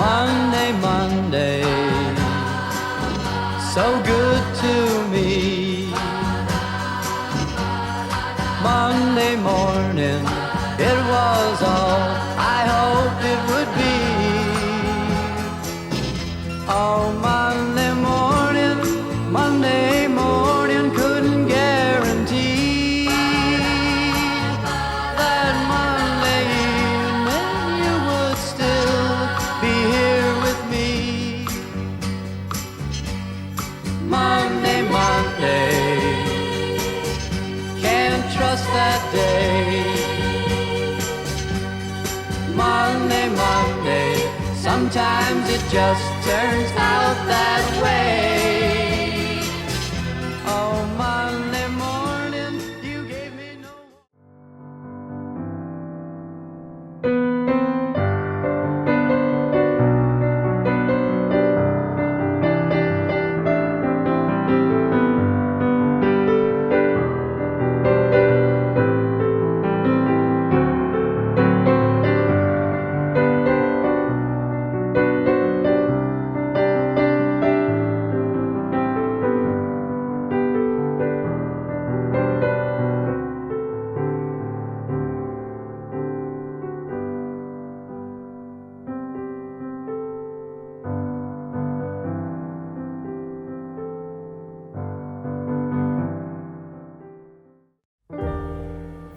Monday, Monday, so good to me. Monday morning, it was all I hoped it would be. Oh, Monday morning, couldn't guarantee that Monday evening you would still be here with me. Monday, can't trust that day. Monday, sometimes it just turns out that way. Oh, Monday morning, you gave me no...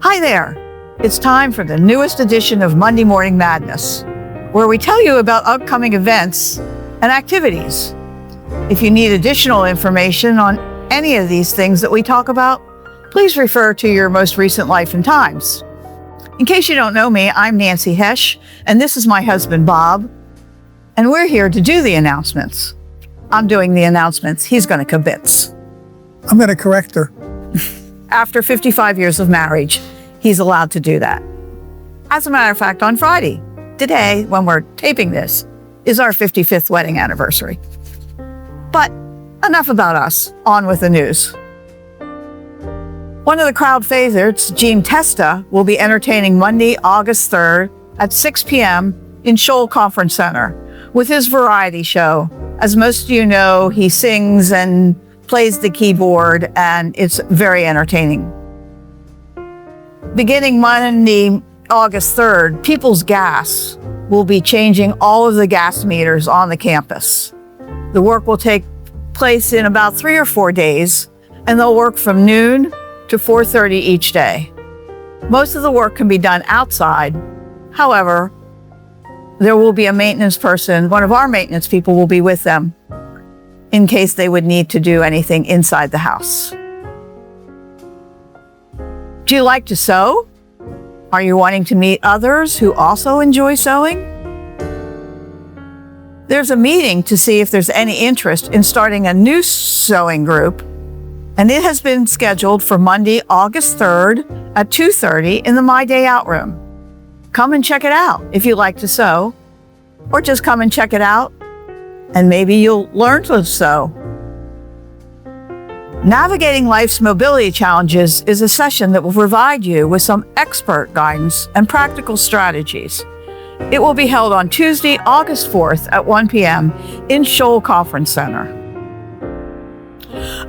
Hi there! It's time for the newest edition of Monday Morning Madness, where we tell you about upcoming events and activities. If you need additional information on any of these things that we talk about, please refer to your most recent Life and Times. In case you don't know me, I'm Nancy Hesh, and this is my husband, Bob, and we're here to do the announcements. I'm doing the announcements. He's going to kibitz. I'm going to correct her. After 55 years of marriage, he's allowed to do that. As a matter of fact, on Friday, today, when we're taping this, is our 55th wedding anniversary. But enough about us, on with the news. One of the crowd favorites, Gene Testa, will be entertaining Monday, August 3rd at 6 p.m. in Shoal Conference Center with his variety show. As most of you know, he sings and plays the keyboard, and it's very entertaining. Beginning Monday, August 3rd, People's Gas will be changing all of the gas meters on the campus. The work will take place in about 3 or 4 days, and they'll work from noon to 4:30 each day. Most of the work can be done outside. However, there will be a maintenance person, one of our maintenance people will be with them in case they would need to do anything inside the house. Do you like to sew? Are you wanting to meet others who also enjoy sewing? There's a meeting to see if there's any interest in starting a new sewing group, and it has been scheduled for Monday, August 3rd at 2:30 in the My Day Out room. Come and check it out if you like to sew, or just come and check it out, and maybe you'll learn to sew. Navigating Life's Mobility Challenges is a session that will provide you with some expert guidance and practical strategies. It will be held on Tuesday, August 4th at 1 p.m. in Shoal Conference Center.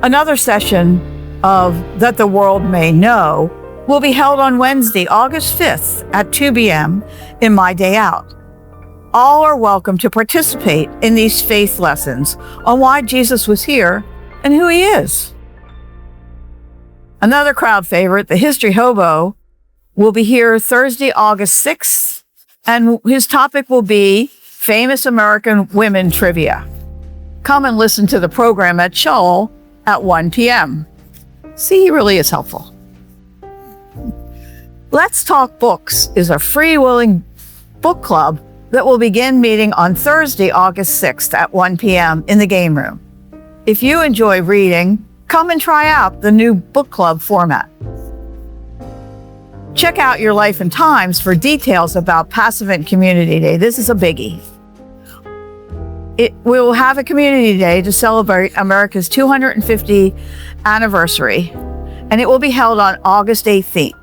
Another session of That the World May Know will be held on Wednesday, August 5th at 2 p.m. in My Day Out. All are welcome to participate in these faith lessons on why Jesus was here and who he is. Another crowd favorite, the History Hobo, will be here Thursday, August 6th, and his topic will be Famous American Women Trivia. Come and listen to the program at Shoal at 1 p.m. See, he really is helpful. Let's Talk Books is a free-willing book club that will begin meeting on Thursday, August 6th at 1 p.m. in the game room. If you enjoy reading, come and try out the new book club format. Check out your Life and Times for details about Passivant Community Day. This is a biggie. We will have a community day to celebrate America's 250th anniversary, and it will be held on August 18th.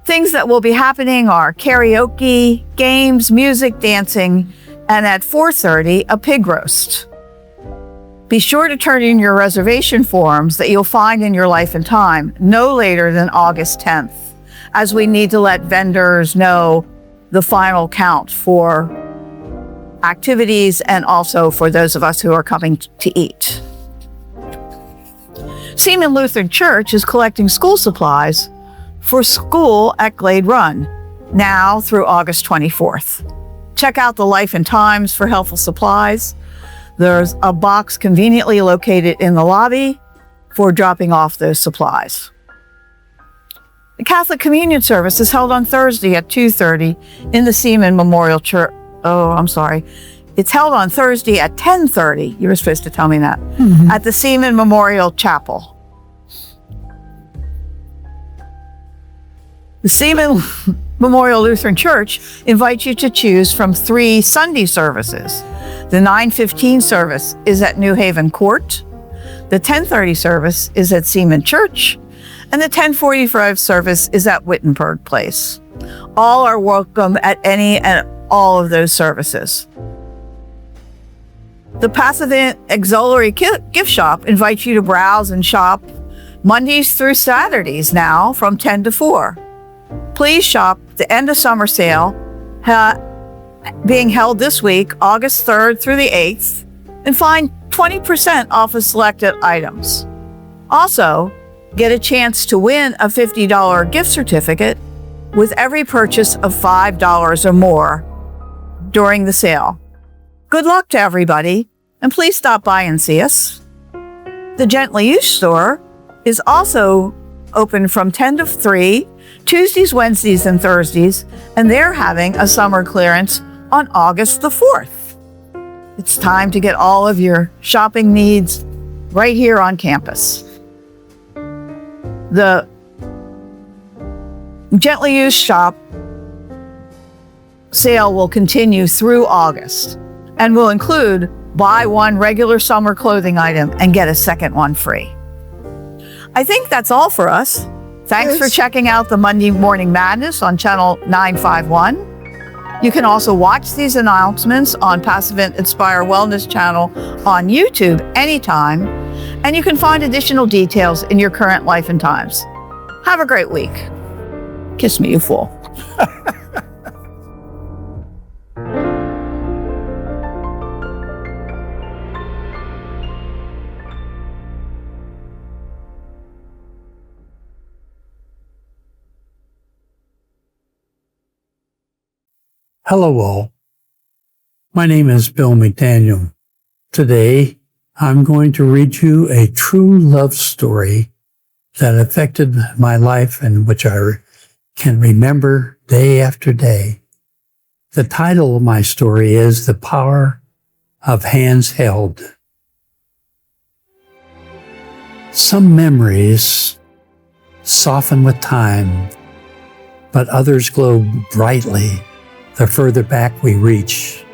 Things that will be happening are karaoke, games, music, dancing, and at 4:30, a pig roast. Be sure to turn in your reservation forms that you'll find in your Life and Time no later than August 10th, as we need to let vendors know the final count for activities and also for those of us who are coming to eat. Seaman Lutheran Church is collecting school supplies for school at Glade Run, now through August 24th. Check out the Life and Times for helpful supplies. There's a box conveniently located in the lobby for dropping off those supplies. The Catholic Communion service is held on Thursday at 2:30 in the Seaman Memorial Church. Oh, I'm sorry. It's held on Thursday at 10:30. You were supposed to tell me that. At the Seaman Memorial Chapel. The Seaman Memorial Lutheran Church invites you to choose from 3 Sunday services. The 9:15 service is at New Haven Court. The 10:30 service is at Seaman Church. And the 10:45 service is at Wittenberg Place. All are welcome at any and all of those services. The Pasadena Auxiliary Gift Shop invites you to browse and shop Mondays through Saturdays now from 10 to 4. Please shop the end of summer sale being held this week, August 3rd through the 8th, and find 20% off of selected items. Also, get a chance to win a $50 gift certificate with every purchase of $5 or more during the sale. Good luck to everybody, and please stop by and see us. The Gently Used store is also open from 10 to 3, Tuesdays, Wednesdays, and Thursdays, and they're having a summer clearance on August the 4th. It's time to get all of your shopping needs right here on campus. The Gently Used shop sale will continue through August and will include buy one regular summer clothing item and get a second one free. I think that's all for us. Thanks for checking out the Monday Morning Madness on channel 951. You can also watch these announcements on Pasadena Inspire Wellness channel on YouTube anytime, and you can find additional details in your current Life and Times. Have a great week. Kiss me, you fool. Hello all. My name is Bill McDaniel. Today, I'm going to read you a true love story that affected my life and which I can remember day after day. The title of my story is The Power of Hands Held. Some memories soften with time, but others glow brightly the further back we reach.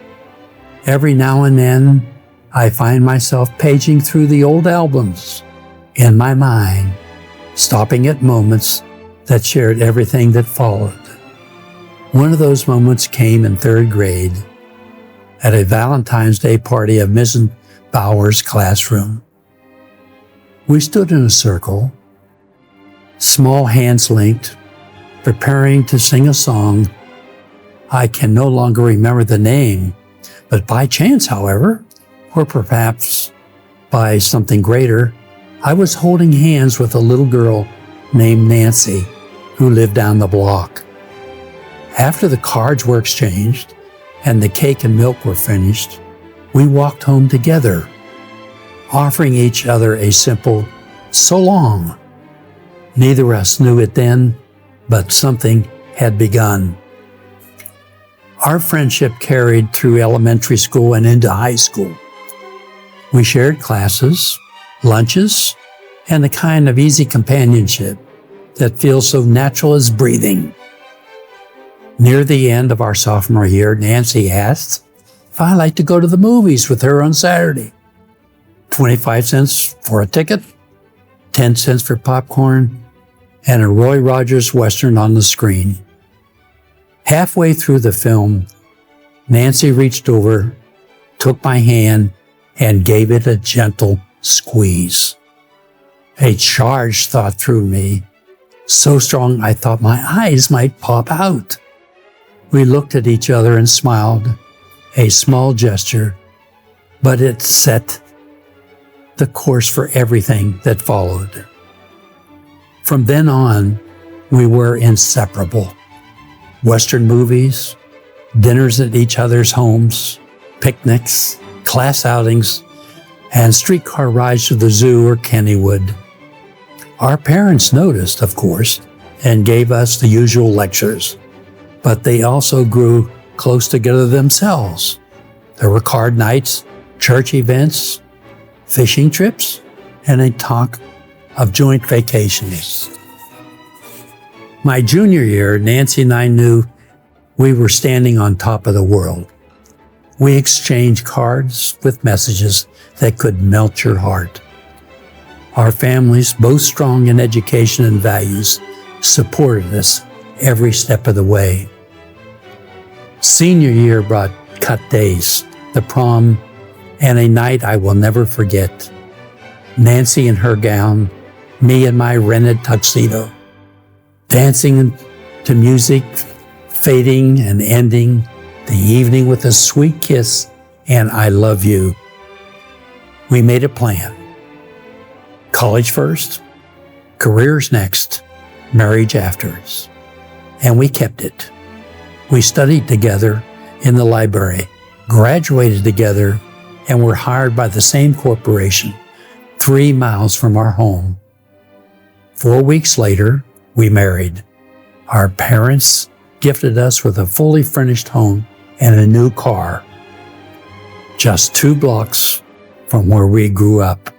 Every now and then, I find myself paging through the old albums in my mind, stopping at moments that shared everything that followed. One of those moments came in 3rd grade at a Valentine's Day party of Mrs. Bauer's classroom. We stood in a circle, small hands linked, preparing to sing a song. I can no longer remember the name, but by chance, however, or perhaps by something greater, I was holding hands with a little girl named Nancy who lived down the block. After the cards were exchanged and the cake and milk were finished, we walked home together, offering each other a simple "so long." Neither of us knew it then, but something had begun. Our friendship carried through elementary school and into high school. We shared classes, lunches, and the kind of easy companionship that feels so natural as breathing. Near the end of our sophomore year, Nancy asked if I'd like to go to the movies with her on Saturday. 25 cents for a ticket, 10 cents for popcorn, and a Roy Rogers Western on the screen. Halfway through the film, Nancy reached over, took my hand, and gave it a gentle squeeze. A charge thought through me, so strong I thought my eyes might pop out. We looked at each other and smiled, a small gesture, but it set the course for everything that followed. From then on, we were inseparable. Western movies, dinners at each other's homes, picnics, class outings, and streetcar rides to the zoo or Kennywood. Our parents noticed, of course, and gave us the usual lectures, but they also grew close together themselves. There were card nights, church events, fishing trips, and a talk of joint vacations. My junior year, Nancy and I knew we were standing on top of the world. We exchanged cards with messages that could melt your heart. Our families, both strong in education and values, supported us every step of the way. Senior year brought cut days, the prom, and a night I will never forget. Nancy in her gown, me in my rented tuxedo, dancing to music, fading and ending the evening with a sweet kiss and I love you. We made a plan. College first, careers next, marriage afterwards. And we kept it. We studied together in the library, graduated together, and were hired by the same corporation 3 miles from our home. 4 weeks later, we married. Our parents gifted us with a fully furnished home and a new car, just 2 blocks from where we grew up.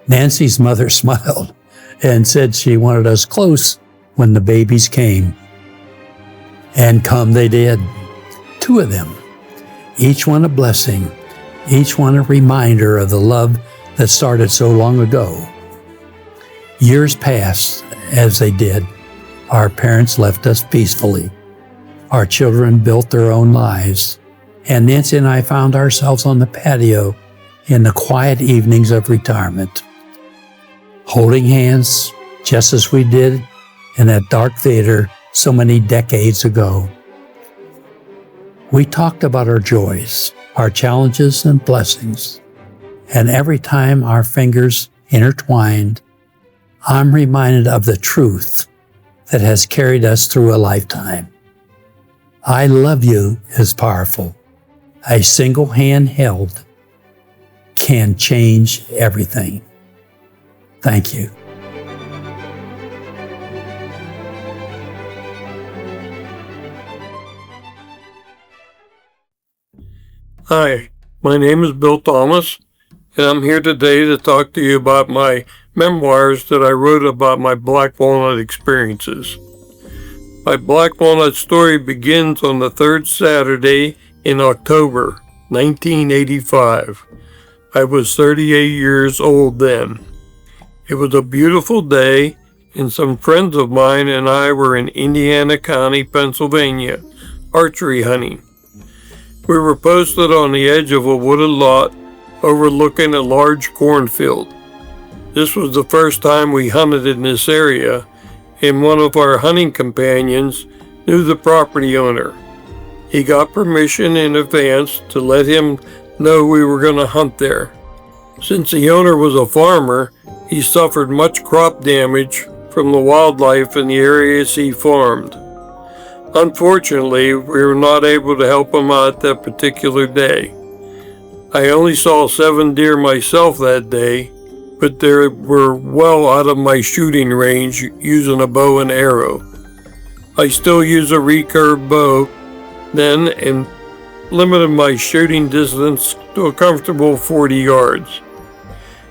Nancy's mother smiled and said she wanted us close when the babies came. And come they did, 2 of them, each one a blessing, each one a reminder of the love that started so long ago. Years passed as they did. Our parents left us peacefully. Our children built their own lives, and Nancy and I found ourselves on the patio in the quiet evenings of retirement, holding hands just as we did in that dark theater so many decades ago. We talked about our joys, our challenges and blessings, and every time our fingers intertwined, I'm reminded of the truth that has carried us through a lifetime. I love you is powerful. A single hand held can change everything. Thank you. Hi, my name is Bill Thomas, and I'm here today to talk to you about my memoirs that I wrote about my Black Walnut experiences. My Black Walnut story begins on the 3rd Saturday in October 1985. I was 38 years old then. It was a beautiful day, and some friends of mine and I were in Indiana County, Pennsylvania, archery hunting. We were posted on the edge of a wooded lot overlooking a large cornfield. This was the first time we hunted in this area, and one of our hunting companions knew the property owner. He got permission in advance to let him know we were going to hunt there. Since the owner was a farmer, he suffered much crop damage from the wildlife in the areas he farmed. Unfortunately, we were not able to help him out that particular day. I only saw 7 deer myself that day, but they were well out of my shooting range using a bow and arrow. I still use a recurve bow then and limited my shooting distance to a comfortable 40 yards.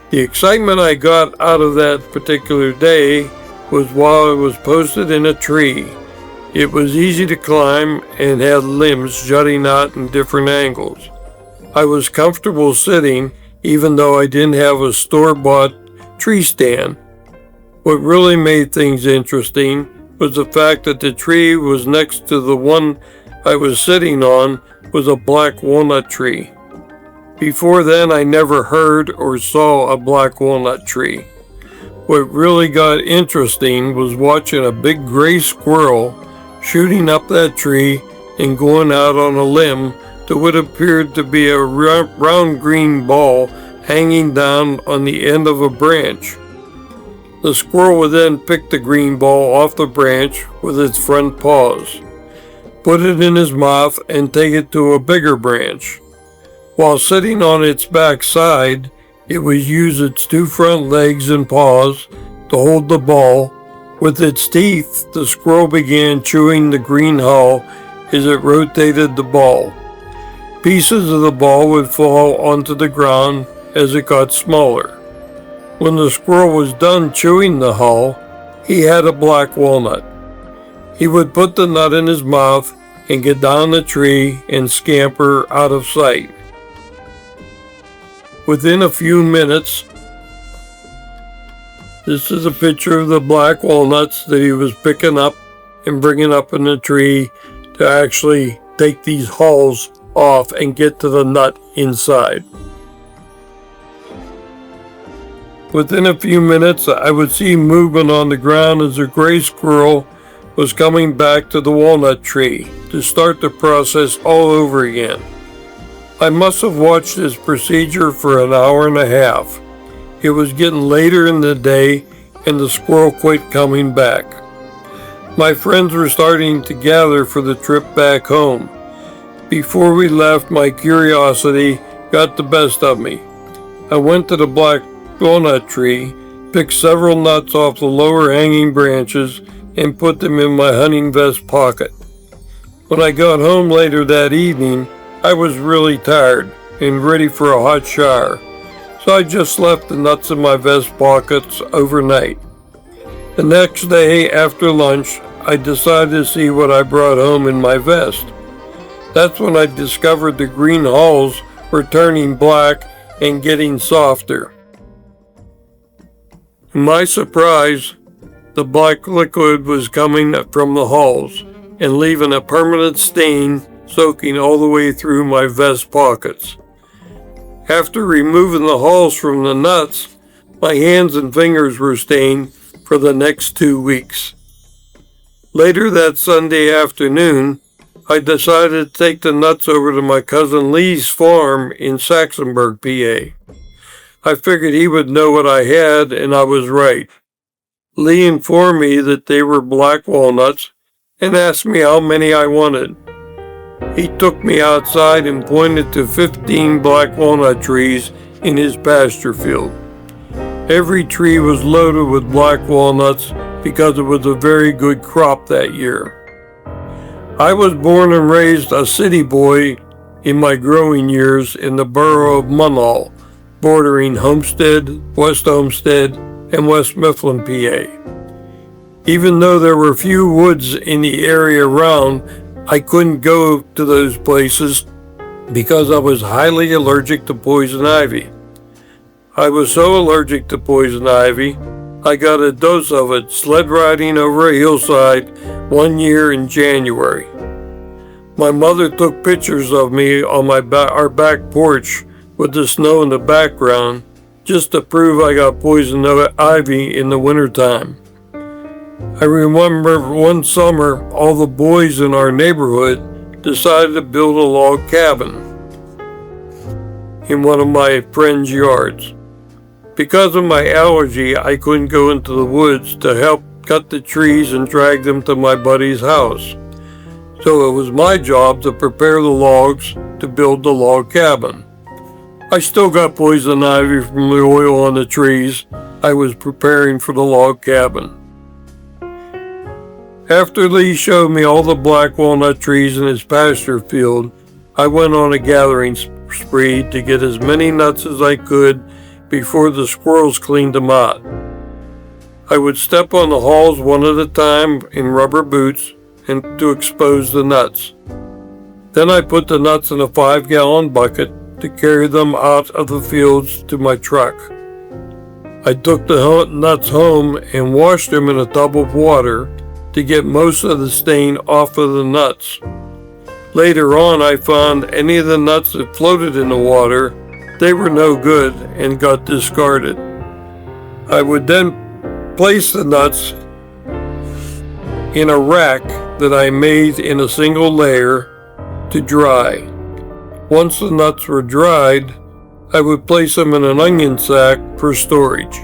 The excitement I got out of that particular day was while I was posted in a tree. It was easy to climb and had limbs jutting out in different angles. I was comfortable sitting even though I didn't have a store-bought tree stand. What really made things interesting was the fact that the tree was next to the one I was sitting on was a black walnut tree. Before then, I never heard or saw a black walnut tree. What really got interesting was watching a big gray squirrel shooting up that tree and going out on a limb to what appeared to be a round green ball hanging down on the end of a branch. The squirrel would then pick the green ball off the branch with its front paws, put it in his mouth, and take it to a bigger branch. While sitting on its back side, it would use its two front legs and paws to hold the ball. With its teeth, the squirrel began chewing the green hull as it rotated the ball. Pieces of the ball would fall onto the ground as it got smaller. When the squirrel was done chewing the hull, he had a black walnut. He would put the nut in his mouth and get down the tree and scamper out of sight. Within a few minutes, this is a picture of the black walnuts that he was picking up and bringing up in the tree to actually take these hulls off and get to the nut inside. Within a few minutes, I would see movement on the ground as a gray squirrel was coming back to the walnut tree to start the process all over again. I must have watched this procedure for an hour and a half. It was getting later in the day and the squirrel quit coming back. My friends were starting to gather for the trip back home. Before we left, my curiosity got the best of me. I went to the black walnut tree, picked several nuts off the lower hanging branches, and put them in my hunting vest pocket. When I got home later that evening, I was really tired and ready for a hot shower, so I just left the nuts in my vest pockets overnight. The next day after lunch, I decided to see what I brought home in my vest. That's when I discovered the green hulls were turning black and getting softer. To my surprise, the black liquid was coming from the hulls and leaving a permanent stain soaking all the way through my vest pockets. After removing the hulls from the nuts, my hands and fingers were stained for the next 2 weeks. Later that Sunday afternoon, I decided to take the nuts over to my cousin Lee's farm in Saxonburg, PA. I figured he would know what I had, and I was right. Lee informed me that they were black walnuts and asked me how many I wanted. He took me outside and pointed to 15 black walnut trees in his pasture field. Every tree was loaded with black walnuts because it was a very good crop that year. I was born and raised a city boy in my growing years in the borough of Munhall, bordering Homestead, West Homestead, and West Mifflin, PA. Even though there were few woods in the area around, I couldn't go to those places because I was highly allergic to poison ivy. I was so allergic to poison ivy, I got a dose of it sled riding over a hillside one year in January. My mother took pictures of me on our back porch with the snow in the background just to prove I got poison ivy in the wintertime. I remember one summer all the boys in our neighborhood decided to build a log cabin in one of my friend's yards. Because of my allergy, I couldn't go into the woods to help cut the trees and drag them to my buddy's house. So it was my job to prepare the logs to build the log cabin. I still got poison ivy from the oil on the trees I was preparing for the log cabin. After Lee showed me all the black walnut trees in his pasture field, I went on a gathering spree to get as many nuts as I could before the squirrels cleaned them out. I would step on the hulls one at a time in rubber boots and to expose the nuts. Then I put the nuts in a 5-gallon bucket to carry them out of the fields to my truck. I took the nuts home and washed them in a tub of water to get most of the stain off of the nuts. Later on, I found any of the nuts that floated in the water, they were no good and got discarded. I would then place the nuts in a rack that I made in a single layer to dry. Once the nuts were dried, I would place them in an onion sack for storage.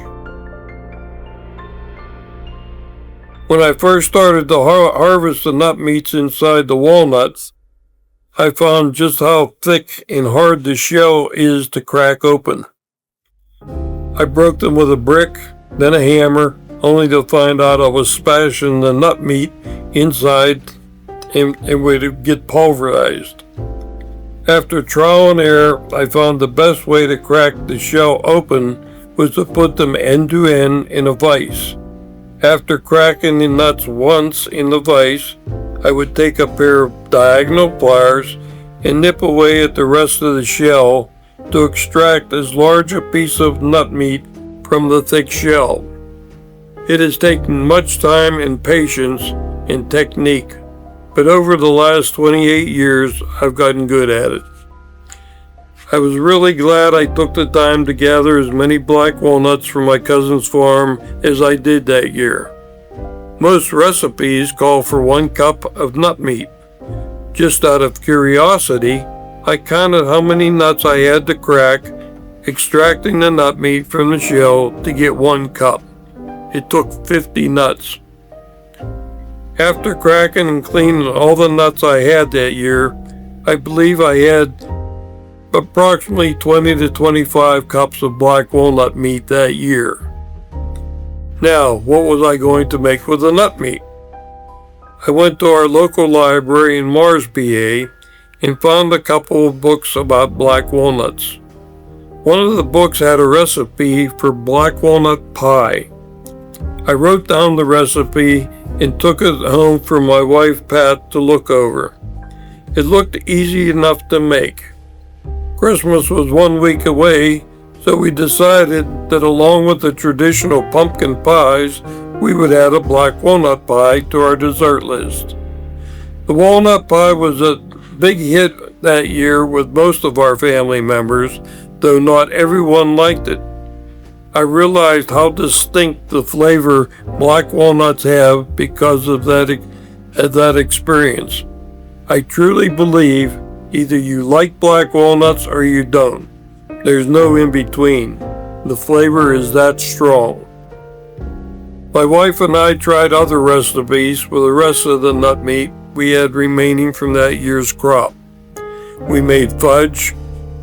When I first started to harvest the nut meats inside the walnuts, I found just how thick and hard the shell is to crack open. I broke them with a brick, then a hammer, only to find out I was smashing the nut meat inside and would get pulverized. After trial and error, I found the best way to crack the shell open was to put them end to end in a vise. After cracking the nuts once in the vise, I would take a pair of diagonal pliers and nip away at the rest of the shell to extract as large a piece of nut meat from the thick shell. It has taken much time and patience and technique, but over the last 28 years, I've gotten good at it. I was really glad I took the time to gather as many black walnuts from my cousin's farm as I did that year. Most recipes call for 1 cup of nut meat. Just out of curiosity, I counted how many nuts I had to crack, extracting the nut meat from the shell to get 1 cup. It took 50 nuts. After cracking and cleaning all the nuts I had that year, I believe I had approximately 20 to 25 cups of black walnut meat that year. Now, what was I going to make with the nut meat? I went to our local library in Mars, PA, and found a couple of books about black walnuts. One of the books had a recipe for black walnut pie. I wrote down the recipe and took it home for my wife Pat to look over. It looked easy enough to make. Christmas was 1 week away, so we decided that along with the traditional pumpkin pies, we would add a black walnut pie to our dessert list. The walnut pie was a big hit that year with most of our family members, though not everyone liked it. I realized how distinct the flavor black walnuts have because of that experience. I truly believe either you like black walnuts or you don't. There's no in between. The flavor is that strong. My wife and I tried other recipes with the rest of the nut meat we had remaining from that year's crop. We made fudge,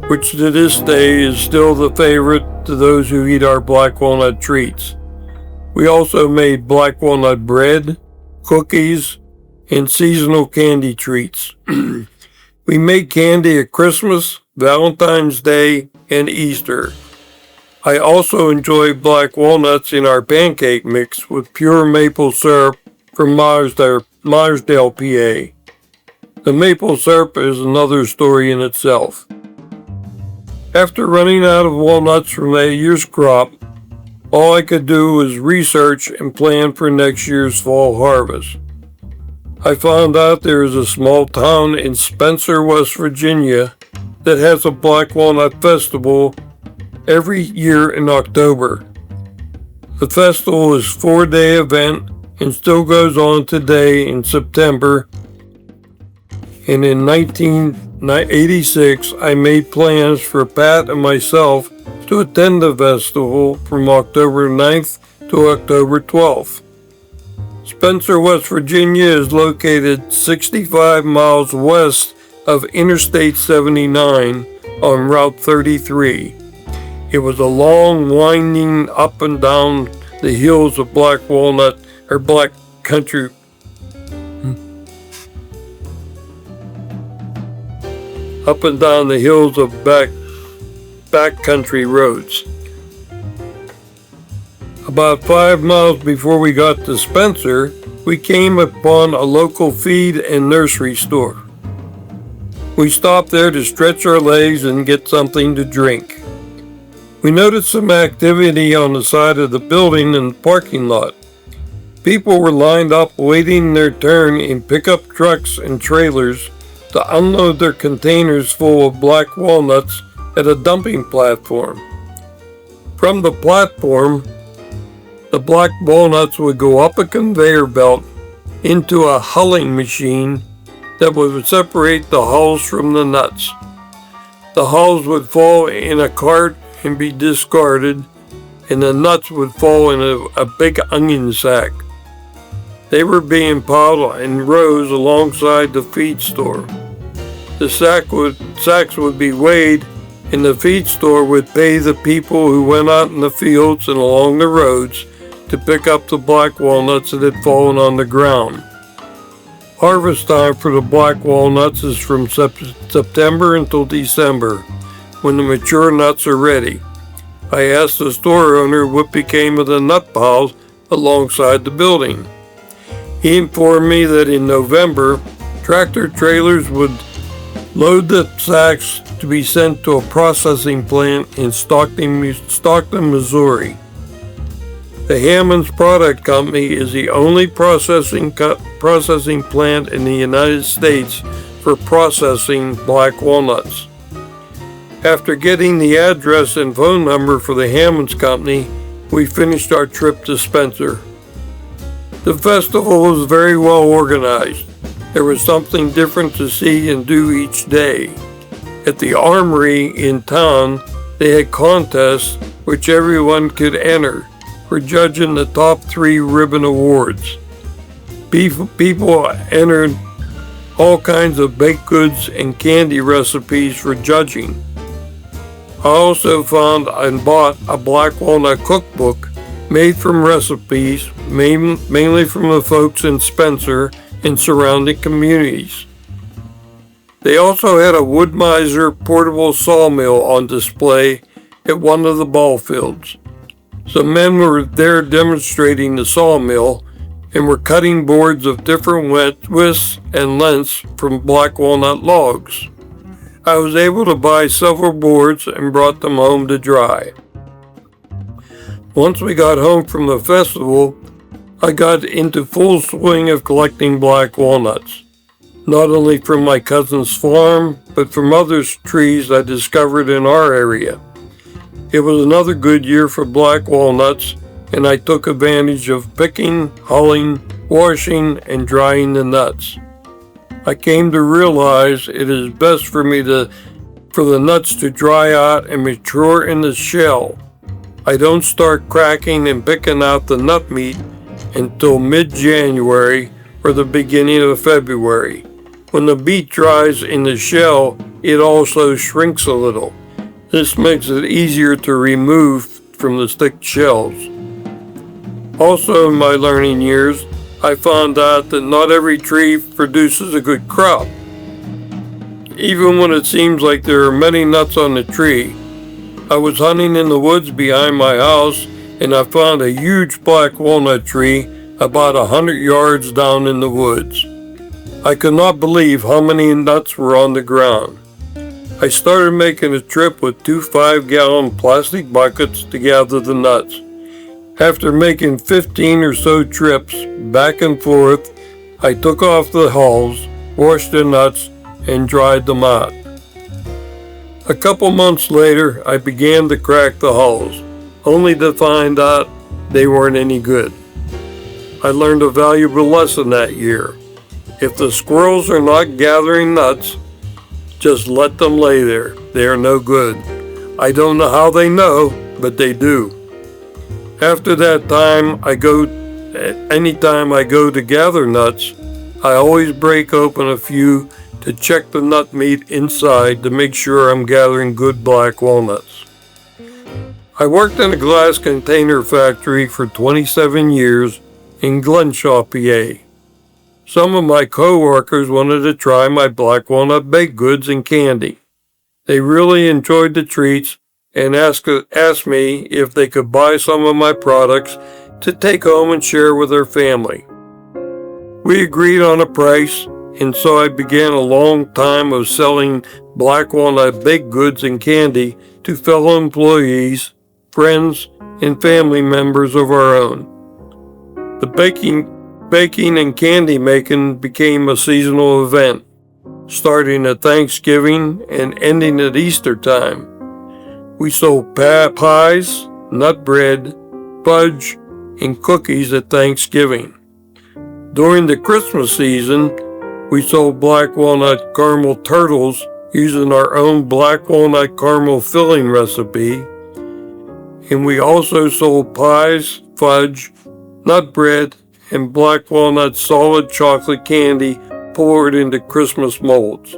which to this day is still the favorite to those who eat our black walnut treats. We also made black walnut bread, cookies, and seasonal candy treats. We made candy at Christmas, Valentine's Day, and Easter. I also enjoy black walnuts in our pancake mix with pure maple syrup from Marsdale, PA. The maple syrup is another story in itself. After running out of walnuts from that year's crop, all I could do was research and plan for next year's fall harvest. I found out there is a small town in Spencer, West Virginia that has a black walnut festival every year in October. The festival is a 4-day event and still goes on today in September. And in 1986, I made plans for Pat and myself to attend the festival from October 9th to October 12th. Spencer, West Virginia is located 65 miles west of Interstate 79 on Route 33. It was a long, winding up and down the hills of black walnut or black country. Up and down the hills of backcountry roads. About 5 miles before we got to Spencer, we came upon a local feed and nursery store. We stopped there to stretch our legs and get something to drink. We noticed some activity on the side of the building in the parking lot. People were lined up waiting their turn in pickup trucks and trailers to unload their containers full of black walnuts at a dumping platform. From the platform, the black walnuts would go up a conveyor belt into a hulling machine that would separate the hulls from the nuts. The hulls would fall in a cart and be discarded, and the nuts would fall in a big onion sack. They were being piled in rows alongside the feed store. The sacks would be weighed, and the feed store would pay the people who went out in the fields and along the roads to pick up the black walnuts that had fallen on the ground. Harvest time for the black walnuts is from September until December, when the mature nuts are ready. I asked the store owner what became of the nut piles alongside the building. He informed me that in November, tractor trailers would load the sacks to be sent to a processing plant in Stockton, Missouri. The Hammond's Product Company is the only processing plant in the United States for processing black walnuts. After getting the address and phone number for the Hammond's Company, we finished our trip to Spencer. The festival was very well organized. There was something different to see and do each day. At the armory in town, they had contests which everyone could enter for judging the top 3 ribbon awards. People entered all kinds of baked goods and candy recipes for judging. I also found and bought a black walnut cookbook made from recipes mainly from the folks in Spencer and surrounding communities. They also had a Wood-Mizer portable sawmill on display at one of the ball fields. Some men were there demonstrating the sawmill and were cutting boards of different widths and lengths from black walnut logs. I was able to buy several boards and brought them home to dry. Once we got home from the festival, I got into full swing of collecting black walnuts, not only from my cousin's farm, but from other trees I discovered in our area. It was another good year for black walnuts, and I took advantage of picking, hulling, washing, and drying the nuts. I came to realize it is best for the nuts to dry out and mature in the shell. I don't start cracking and picking out the nut meat until mid-January or the beginning of February. When the meat dries in the shell, it also shrinks a little. This makes it easier to remove from the thick shells. Also in my learning years, I found out that not every tree produces a good crop. Even when it seems like there are many nuts on the tree. I was hunting in the woods behind my house and I found a huge black walnut tree about 100 yards down in the woods. I could not believe how many nuts were on the ground. I started making a trip with 2 5-gallon plastic buckets to gather the nuts. After making 15 or so trips back and forth, I took off the hulls, washed the nuts, and dried them out. A couple months later, I began to crack the hulls, only to find out they weren't any good. I learned a valuable lesson that year. If the squirrels are not gathering nuts, just let them lay there. They are no good. I don't know how they know, but they do. After that time, anytime I go to gather nuts, I always break open a few to check the nut meat inside to make sure I'm gathering good black walnuts. I worked in a glass container factory for 27 years in Glenshaw, PA. Some of my co-workers wanted to try my black walnut baked goods and candy. They really enjoyed the treats and asked me if they could buy some of my products to take home and share with their family. We agreed on a price, and so I began a long time of selling black walnut baked goods and candy to fellow employees friends, and family members of our own. The baking and candy making became a seasonal event, starting at Thanksgiving and ending at Easter time. We sold pies, nut bread, fudge, and cookies at Thanksgiving. During the Christmas season, we sold black walnut caramel turtles using our own black walnut caramel filling recipe, and we also sold pies, fudge, nut bread, and black walnut solid chocolate candy poured into Christmas molds.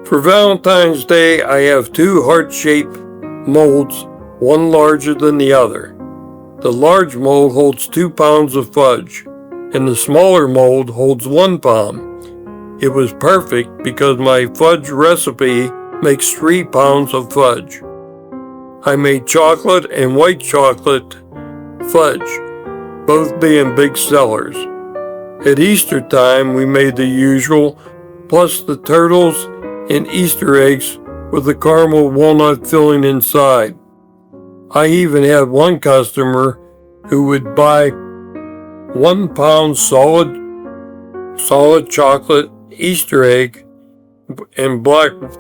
For Valentine's Day, I have 2 heart-shaped molds, one larger than the other. The large mold holds 2 pounds of fudge, and the smaller mold holds 1 pound. It was perfect because my fudge recipe makes 3 pounds of fudge. I made chocolate and white chocolate fudge, both being big sellers. At Easter time, we made the usual, plus the turtles and Easter eggs with the caramel walnut filling inside. I even had one customer who would buy 1 pound solid chocolate Easter egg and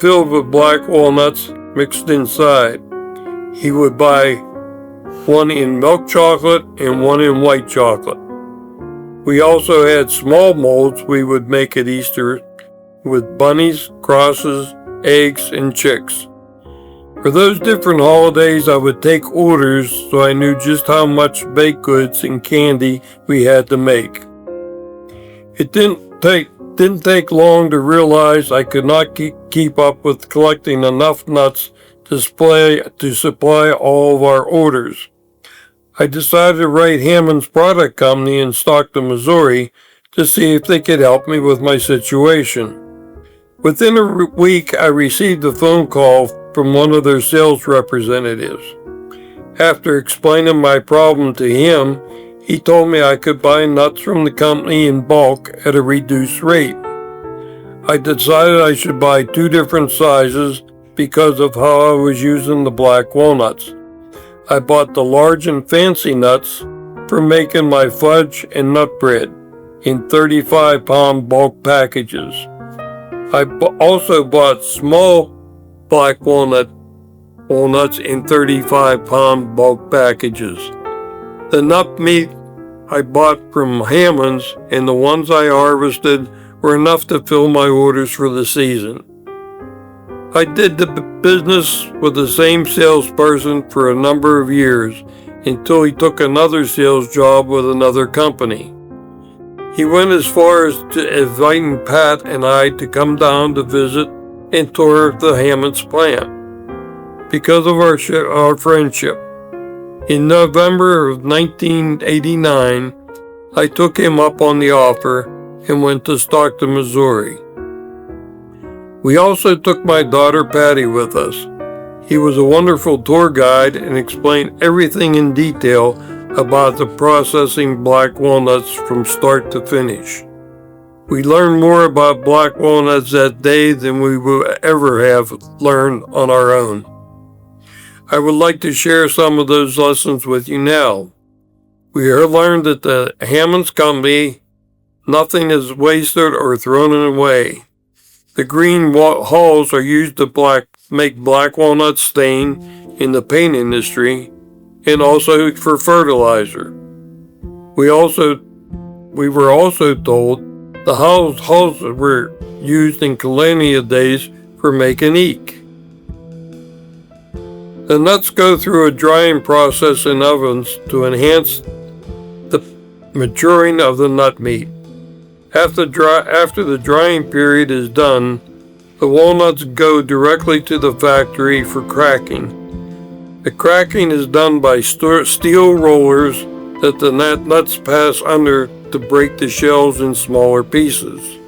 filled with black walnuts mixed inside. He would buy one in milk chocolate and one in white chocolate. We also had small molds we would make at Easter with bunnies, crosses, eggs, and chicks. For those different holidays, I would take orders so I knew just how much baked goods and candy we had to make. It didn't take long to realize I could not keep up with collecting enough nuts to supply all of our orders. I decided to write Hammond's Product Company in Stockton, Missouri, to see if they could help me with my situation. Within a week, I received a phone call from one of their sales representatives. After explaining my problem to him, he told me I could buy nuts from the company in bulk at a reduced rate. I decided I should buy 2 different sizes because of how I was using the black walnuts. I bought the large and fancy nuts for making my fudge and nut bread in 35-pound bulk packages. I also bought small black walnuts in 35-pound bulk packages. The nut meat I bought from Hammond's and the ones I harvested were enough to fill my orders for the season. I did the business with the same salesperson for a number of years until he took another sales job with another company. He went as far as to inviting Pat and I to come down to visit and tour the Hammond's plant. Because of our friendship, in November of 1989, I took him up on the offer and went to Stockton, Missouri. We also took my daughter Patty with us. He was a wonderful tour guide and explained everything in detail about the processing black walnuts from start to finish. We learned more about black walnuts that day than we would ever have learned on our own. I would like to share some of those lessons with you now. We have learned that the Hammond's Company, nothing is wasted or thrown away. The green hulls are used to make black walnut stain in the paint industry and also for fertilizer. We were also told the hulls were used in colonial days for making ink. The nuts go through a drying process in ovens to enhance the maturing of the nut meat. After the drying period is done, the walnuts go directly to the factory for cracking. The cracking is done by steel rollers that the nuts pass under to break the shells in smaller pieces.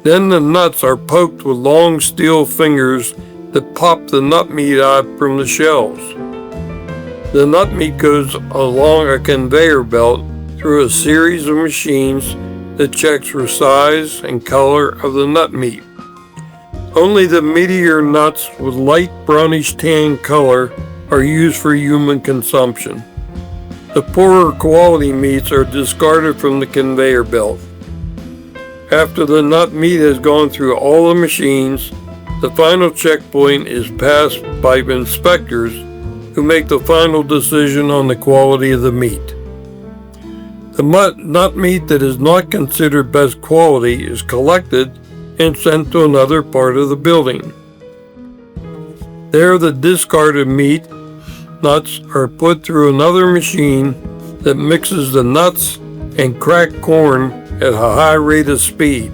Then the nuts are poked with long steel fingers that pop the nut meat out from the shells. The nut meat goes along a conveyor belt through a series of machines that checks for size and color of the nut meat. Only the meatier nuts with light brownish tan color are used for human consumption. The poorer quality meats are discarded from the conveyor belt. After the nut meat has gone through all the machines, the final checkpoint is passed by inspectors who make the final decision on the quality of the meat. The nut meat that is not considered best quality is collected and sent to another part of the building. There, the discarded meat nuts are put through another machine that mixes the nuts and cracked corn at a high rate of speed.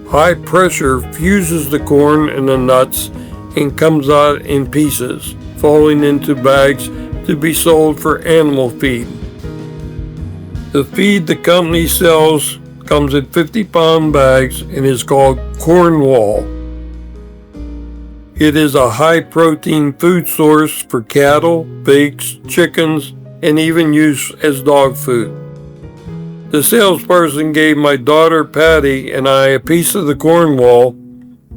High pressure fuses the corn and the nuts and comes out in pieces, falling into bags to be sold for animal feed. The feed the company sells comes in 50-pound bags and is called Cornwall. It is a high-protein food source for cattle, pigs, chickens, and even used as dog food. The salesperson gave my daughter Patty and I a piece of the Cornwall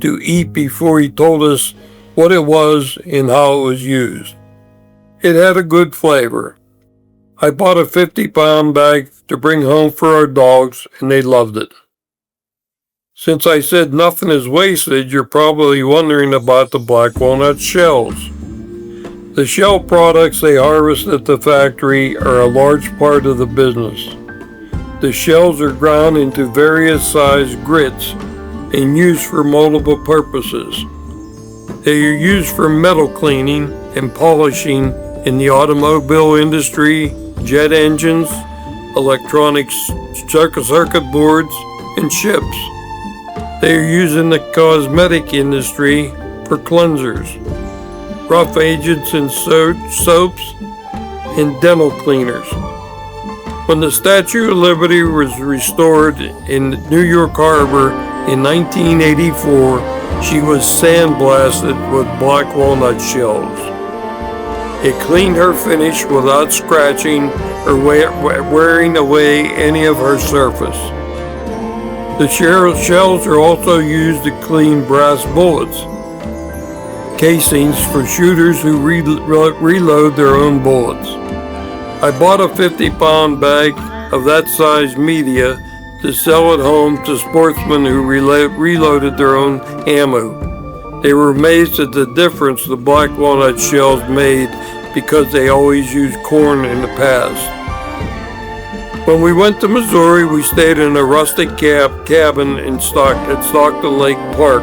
to eat before he told us what it was and how it was used. It had a good flavor. I bought a 50-pound bag to bring home for our dogs, and they loved it. Since I said nothing is wasted, you're probably wondering about the black walnut shells. The shell products they harvest at the factory are a large part of the business. The shells are ground into various sized grits and used for multiple purposes. They are used for metal cleaning and polishing in the automobile industry, jet engines, electronics, circuit boards, and ships. They are used in the cosmetic industry for cleansers, rough agents in soaps, and dental cleaners. When the Statue of Liberty was restored in New York Harbor in 1984, she was sandblasted with black walnut shells. It cleaned her finish without scratching or wearing away any of her surface. The shells are also used to clean brass bullets, casings for shooters who reload their own bullets. I bought a 50-pound bag of that size media to sell at home to sportsmen who reloaded their own ammo. They were amazed at the difference the black walnut shells made because they always used corn in the past. When we went to Missouri, we stayed in a rustic cabin at Stockton Lake Park.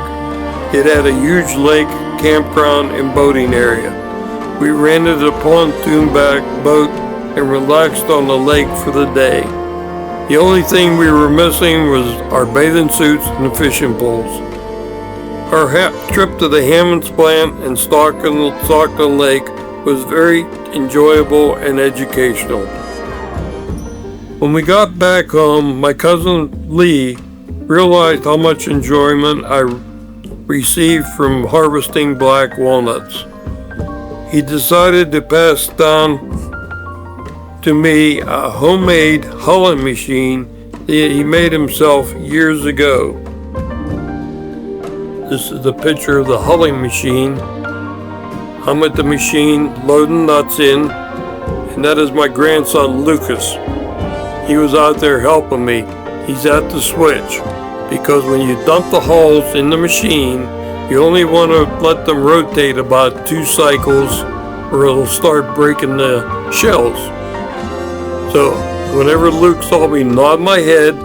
It had a huge lake, campground, and boating area. We rented a pontoon-back boat and relaxed on the lake for the day. The only thing we were missing was our bathing suits and fishing poles. Our trip to the Hammonds plant and Stockton Lake was very enjoyable and educational. When we got back home, my cousin Lee realized how much enjoyment I received from harvesting black walnuts. He decided to pass down to me a homemade hulling machine that he made himself years ago. This is a picture of the hulling machine. I'm at the machine loading nuts in, and that is my grandson Lucas. He was out there helping me. He's at the switch, because when you dump the hulls in the machine, you only want to let them rotate about 2 cycles or it'll start breaking the shells. So whenever Luke saw me nod my head,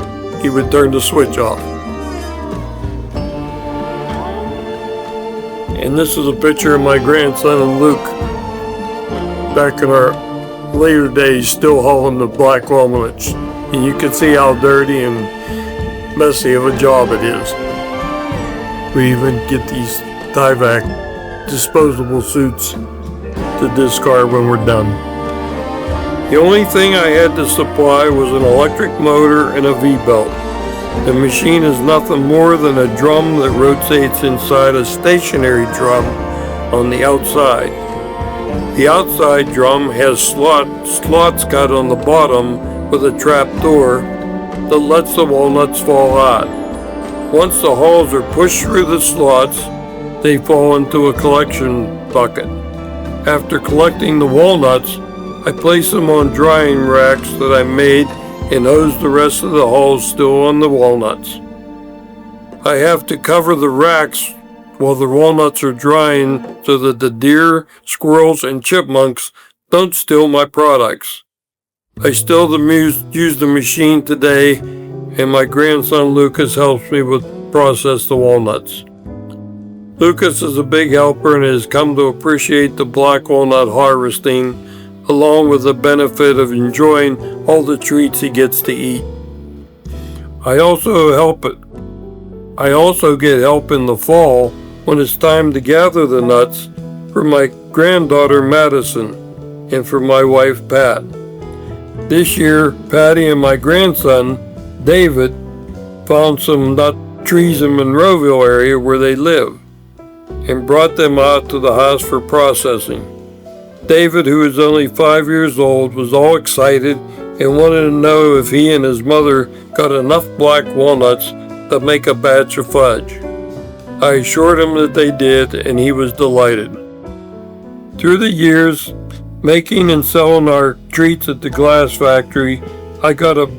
he would turn the switch off. And this is a picture of my grandson and Luke back in our later days, still hauling the black walnuts. And you can see how dirty and messy of a job it is. We even get these Tyvek disposable suits to discard when we're done. The only thing I had to supply was an electric motor and a V-belt. The machine is nothing more than a drum that rotates inside a stationary drum on the outside. The outside drum has slots cut on the bottom with a trap door that lets the walnuts fall out. Once the hulls are pushed through the slots, they fall into a collection bucket. After collecting the walnuts, I place them on drying racks that I made and hose the rest of the hulls still on the walnuts. I have to cover the racks while the walnuts are drying so that the deer, squirrels, and chipmunks don't steal my products. I still use the machine today, and my grandson Lucas helps me process the walnuts. Lucas is a big helper and has come to appreciate the black walnut harvesting, along with the benefit of enjoying all the treats he gets to eat. I also get help in the fall when it's time to gather the nuts for my granddaughter Madison and for my wife Pat. This year, Patty and my grandson David found some nut trees in Monroeville area where they live and brought them out to the house for processing. David, who is only 5 years old, was all excited and wanted to know if he and his mother got enough black walnuts to make a batch of fudge. I assured him that they did, and he was delighted. Through the years, making and selling our treats at the glass factory, I got a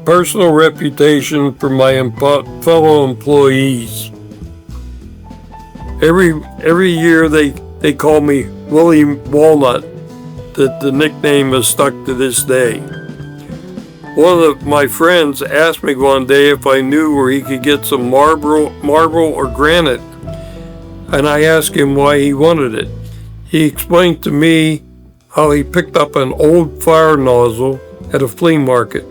personal reputation for my fellow employees. Every year they call me Willie Walnut. The nickname is stuck to this day. One of my friends asked me one day if I knew where he could get some marble or granite, and I asked him why he wanted it. He explained to me how he picked up an old fire nozzle at a flea market.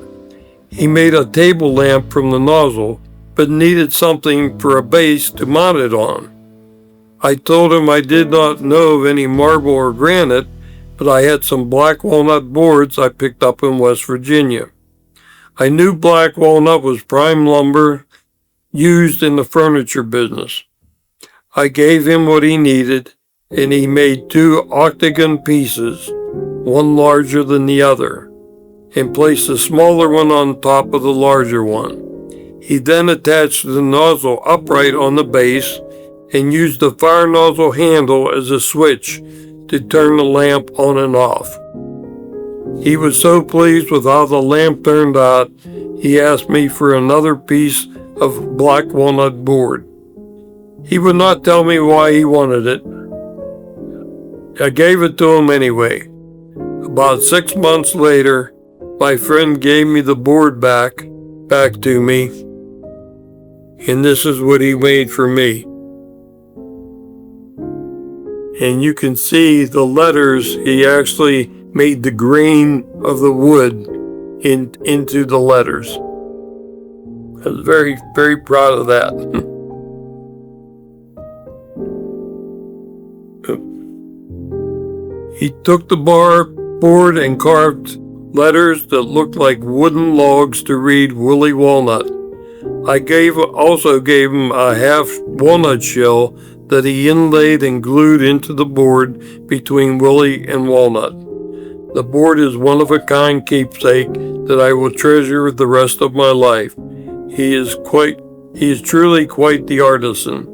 He made a table lamp from the nozzle, but needed something for a base to mount it on. I told him I did not know of any marble or granite, but I had some black walnut boards I picked up in West Virginia. I knew black walnut was prime lumber used in the furniture business. I gave him what he needed, and he made 2 octagon pieces, one larger than the other, and placed the smaller one on top of the larger one. He then attached the nozzle upright on the base and used the fire nozzle handle as a switch to turn the lamp on and off. He was so pleased with how the lamp turned out, he asked me for another piece of black walnut board. He would not tell me why he wanted it. I gave it to him anyway. About 6 months later, my friend gave me the board back to me, and this is what he made for me. And you can see the letters, he actually made the grain of the wood into the letters. I was very, very proud of that. He took the board and carved letters that looked like wooden logs to read Willie Walnut. I also gave him a half walnut shell that he inlaid and glued into the board between Willie and Walnut. The board is one-of-a-kind keepsake that I will treasure the rest of my life. He is truly quite the artisan.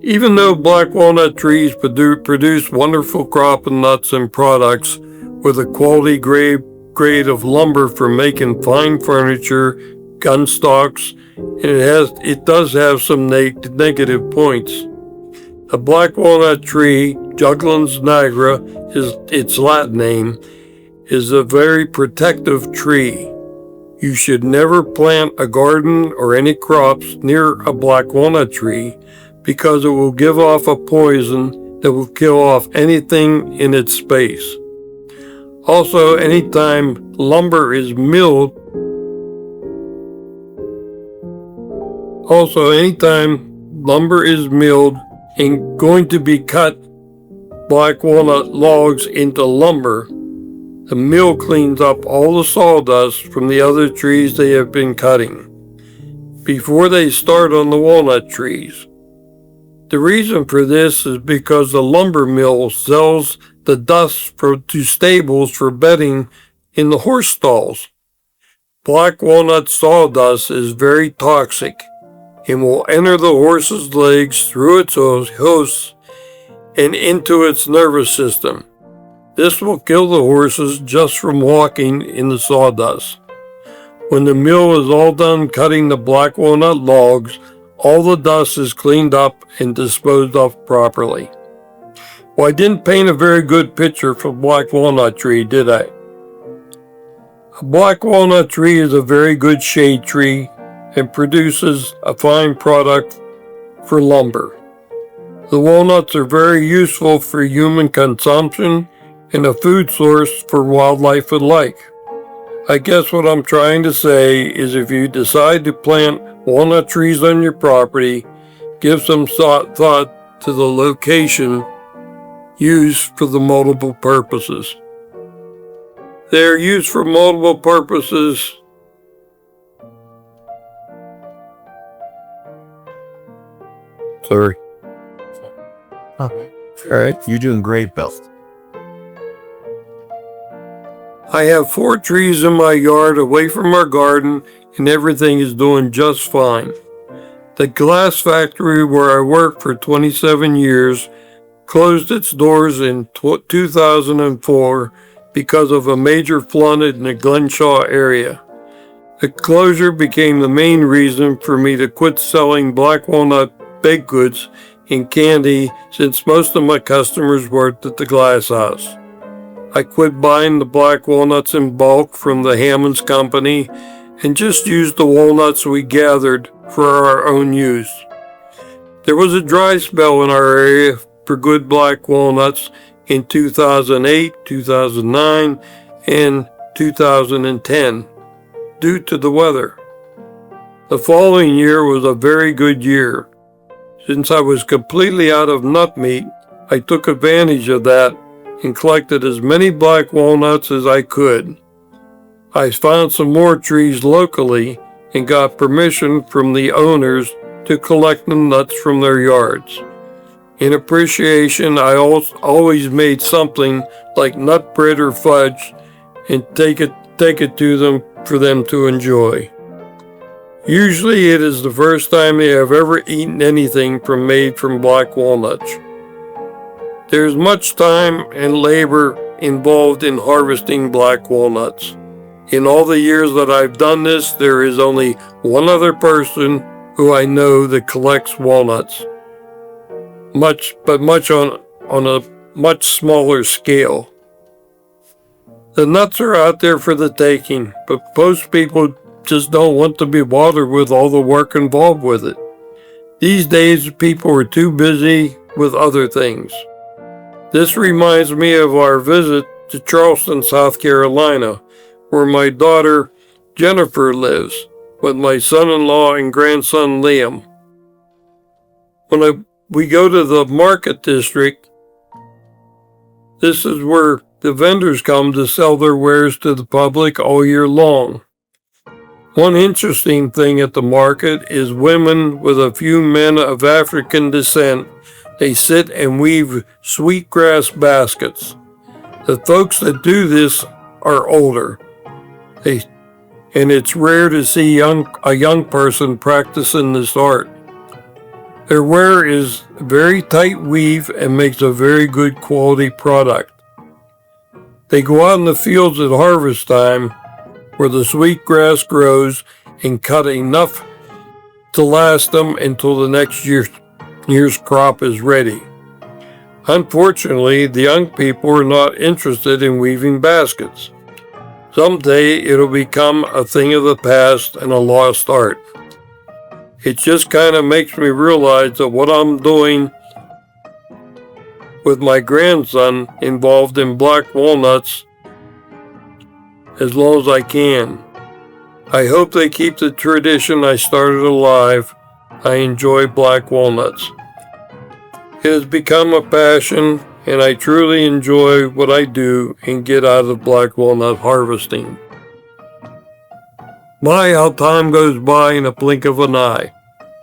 Even though black walnut trees produce wonderful crop of nuts and products with a quality grade of lumber for making fine furniture, gun stocks, and it does have some negative points. A black walnut tree, Juglans nigra is its Latin name, is a very protective tree. You should never plant a garden or any crops near a black walnut tree because it will give off a poison that will kill off anything in its space. Also, anytime lumber is milled, and going to be cut black walnut logs into lumber, the mill cleans up all the sawdust from the other trees they have been cutting before they start on the walnut trees. The reason for this is because the lumber mill sells the dust to stables for bedding in the horse stalls. Black walnut sawdust is very toxic and will enter the horse's legs through its hoofs and into its nervous system. This will kill the horses just from walking in the sawdust. When the mill is all done cutting the black walnut logs, all the dust is cleaned up and disposed of properly. Well, I didn't paint a very good picture for black walnut tree, did I? A black walnut tree is a very good shade tree and produces a fine product for lumber. The walnuts are very useful for human consumption and a food source for wildlife alike. I guess what I'm trying to say is if you decide to plant walnut trees on your property, give some thought to the location used for the multiple purposes. They are used for multiple purposes. Sorry. All right, you're doing great, Bill. I have 4 trees in my yard away from our garden, and everything is doing just fine. The glass factory where I worked for 27 years closed its doors in 2004 because of a major flood in the Glenshaw area. The closure became the main reason for me to quit selling black walnut baked goods and candy since most of my customers worked at the glass house. I quit buying the black walnuts in bulk from the Hammonds Company and just used the walnuts we gathered for our own use. There was a dry spell in our area for good black walnuts in 2008, 2009, and 2010 due to the weather. The following year was a very good year. Since I was completely out of nut meat, I took advantage of that and collected as many black walnuts as I could. I found some more trees locally and got permission from the owners to collect the nuts from their yards. In appreciation, I always made something like nut bread or fudge and take it to them for them to enjoy. Usually it is the first time they have ever eaten anything made from black walnuts. There's much time and labor involved in harvesting black walnuts. In all the years that I've done this, there is only one other person who I know that collects walnuts. Much on a much smaller scale. The nuts are out there for the taking, but most people just don't want to be bothered with all the work involved with it. These days, people are too busy with other things. This reminds me of our visit to Charleston, South Carolina, where my daughter Jennifer lives, with my son-in-law and grandson Liam. When we go to the market district, this is where the vendors come to sell their wares to the public all year long. One interesting thing at the market is women with a few men of African descent. They sit and weave sweetgrass baskets. The folks that do this are older. And it's rare to see a young person practicing this art. Their wear is very tight weave and makes a very good quality product. They go out in the fields at harvest time where the sweetgrass grows and cut enough to last them until the next year's crop is ready. Unfortunately, the young people are not interested in weaving baskets. Someday it'll become a thing of the past and a lost art. It just kind of makes me realize that what I'm doing with my grandson involved in black walnuts as long as I can. I hope they keep the tradition I started alive. I enjoy black walnuts. It has become a passion, and I truly enjoy what I do and get out of black walnut harvesting. My, how time goes by in a blink of an eye.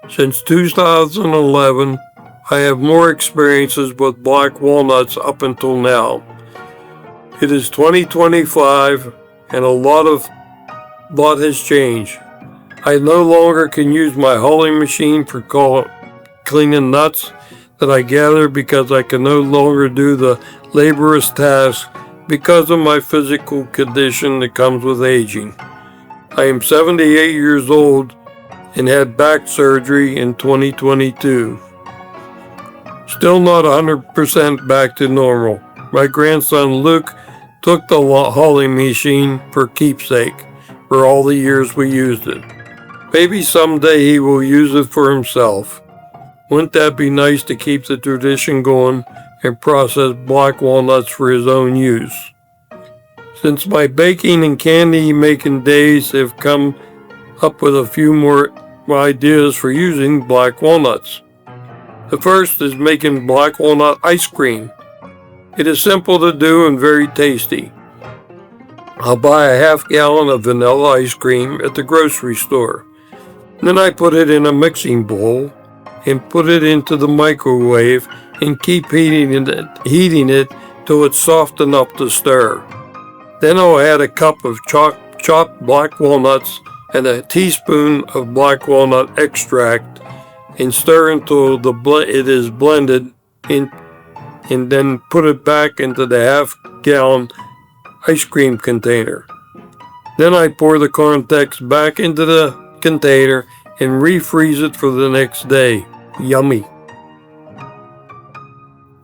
Since 2011, I have more experiences with black walnuts up until now. It is 2025, and a lot has changed. I no longer can use my hulling machine for cleaning nuts. that I gather because I can no longer do the laborious tasks because of my physical condition that comes with aging. I am 78 years old and had back surgery in 2022. Still not 100% back to normal. My grandson Luke took the hauling machine for keepsake for all the years we used it. Maybe someday he will use it for himself. Wouldn't that be nice to keep the tradition going and process black walnuts for his own use? Since my baking and candy making days have come up with a few more ideas for using black walnuts. The first is making black walnut ice cream. It is simple to do and very tasty. I'll buy a half gallon of vanilla ice cream at the grocery store. Then I put it in a mixing bowl and put it into the microwave and keep heating it till it's soft enough to stir. Then I'll add a cup of chopped black walnuts and a teaspoon of black walnut extract and stir until it is blended in, and then put it back into the half-gallon ice cream container. Then I pour the cornflakes back into the container and refreeze it for the next day. Yummy.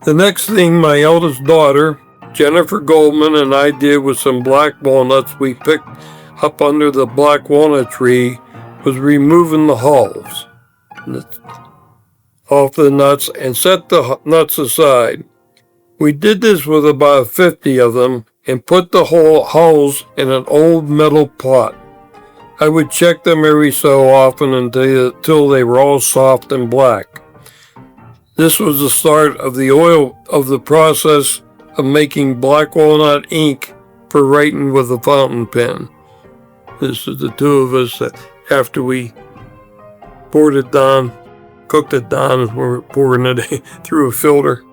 The next thing my eldest daughter, Jennifer Goldman, and I did with some black walnuts we picked up under the black walnut tree was removing the hulls off the nuts and set the nuts aside. We did this with about 50 of them and put the hulls in an old metal pot. I would check them every so often until they were all soft and black. This was the start of the process of making black walnut ink for writing with a fountain pen. This is the two of us that after we poured it down, cooked it down, as we're pouring it through a filter.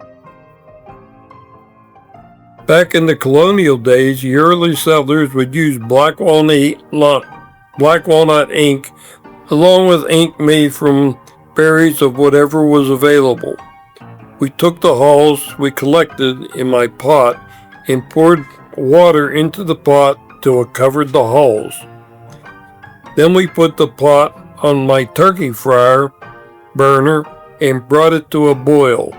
Back in the colonial days, the early settlers would use black walnut ink along with ink made from berries of whatever was available. We took the hulls we collected in my pot and poured water into the pot till it covered the hulls. Then we put the pot on my turkey fryer burner and brought it to a boil,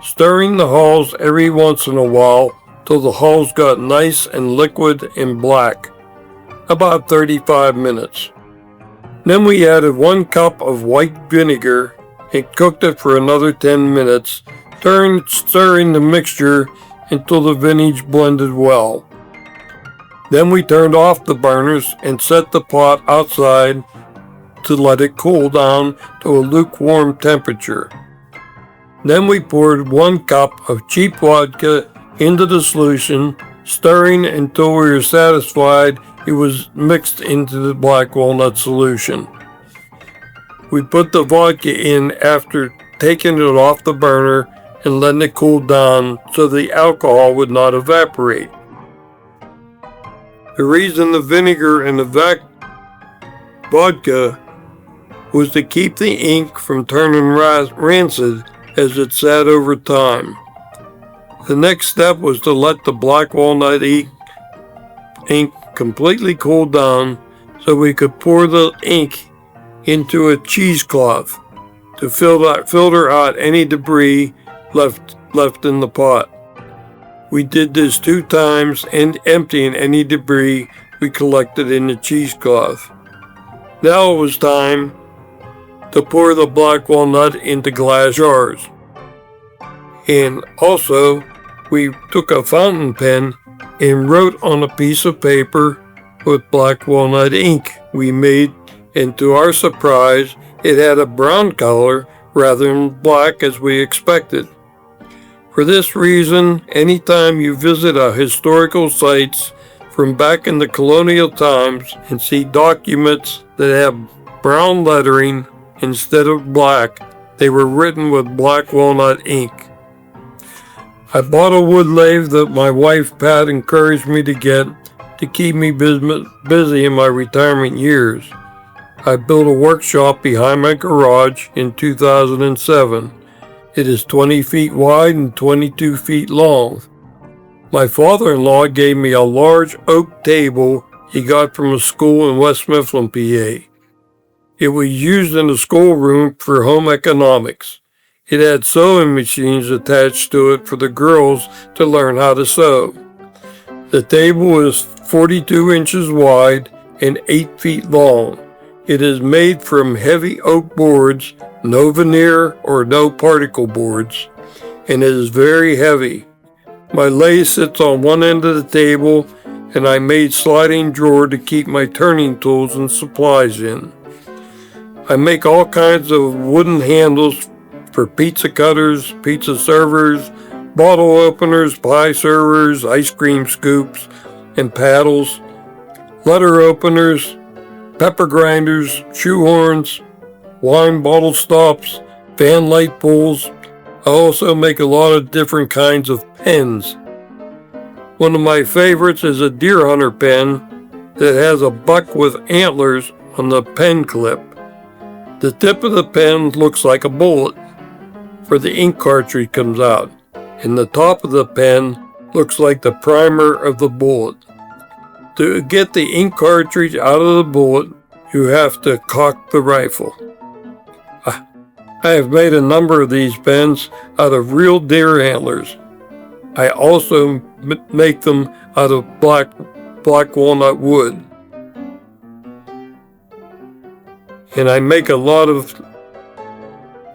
stirring the hulls every once in a while till the hulls got nice and liquid and black, about 35 minutes. Then we added 1 cup of white vinegar and cooked it for another 10 minutes, stirring the mixture until the vintage blended well. Then we turned off the burners and set the pot outside to let it cool down to a lukewarm temperature. Then we poured 1 cup of cheap vodka into the solution, stirring until we were satisfied it was mixed into the black walnut solution. We put the vodka in after taking it off the burner and letting it cool down so the alcohol would not evaporate. The reason the vinegar and the vodka was to keep the ink from turning rancid as it sat over time. The next step was to let the black walnut ink completely cool down so we could pour the ink into a cheesecloth to filter out any debris left in the pot. We did this 2 times and emptying any debris we collected in the cheesecloth. Now it was time to pour the black walnut into glass jars. And also, we took a fountain pen and wrote on a piece of paper with black walnut ink we made, and to our surprise, it had a brown color rather than black as we expected. For this reason, anytime you visit a historical sites from back in the colonial times and see documents that have brown lettering instead of black, they were written with black walnut ink. I bought a wood lathe that my wife Pat encouraged me to get to keep me busy in my retirement years. I built a workshop behind my garage in 2007, It is 20 feet wide and 22 feet long. My father-in-law gave me a large oak table he got from a school in West Mifflin, PA. It was used in the schoolroom for home economics. It had sewing machines attached to it for the girls to learn how to sew. The table is 42 inches wide and 8 feet long. It is made from heavy oak boards, no veneer or no particle boards, and it is very heavy. My lathe sits on one end of the table, and I made sliding drawer to keep my turning tools and supplies in. I make all kinds of wooden handles for pizza cutters, pizza servers, bottle openers, pie servers, ice cream scoops, and paddles, letter openers, pepper grinders, shoehorns, wine bottle stops, fan light pulls. I also make a lot of different kinds of pens. One of my favorites is a deer hunter pen that has a buck with antlers on the pen clip. The tip of the pen looks like a bullet where the ink cartridge comes out, and the top of the pen looks like the primer of the bullet. To get the ink cartridge out of the bullet, you have to cock the rifle. I have made a number of these pens out of real deer antlers. I also make them out of black walnut wood. And I make a lot of,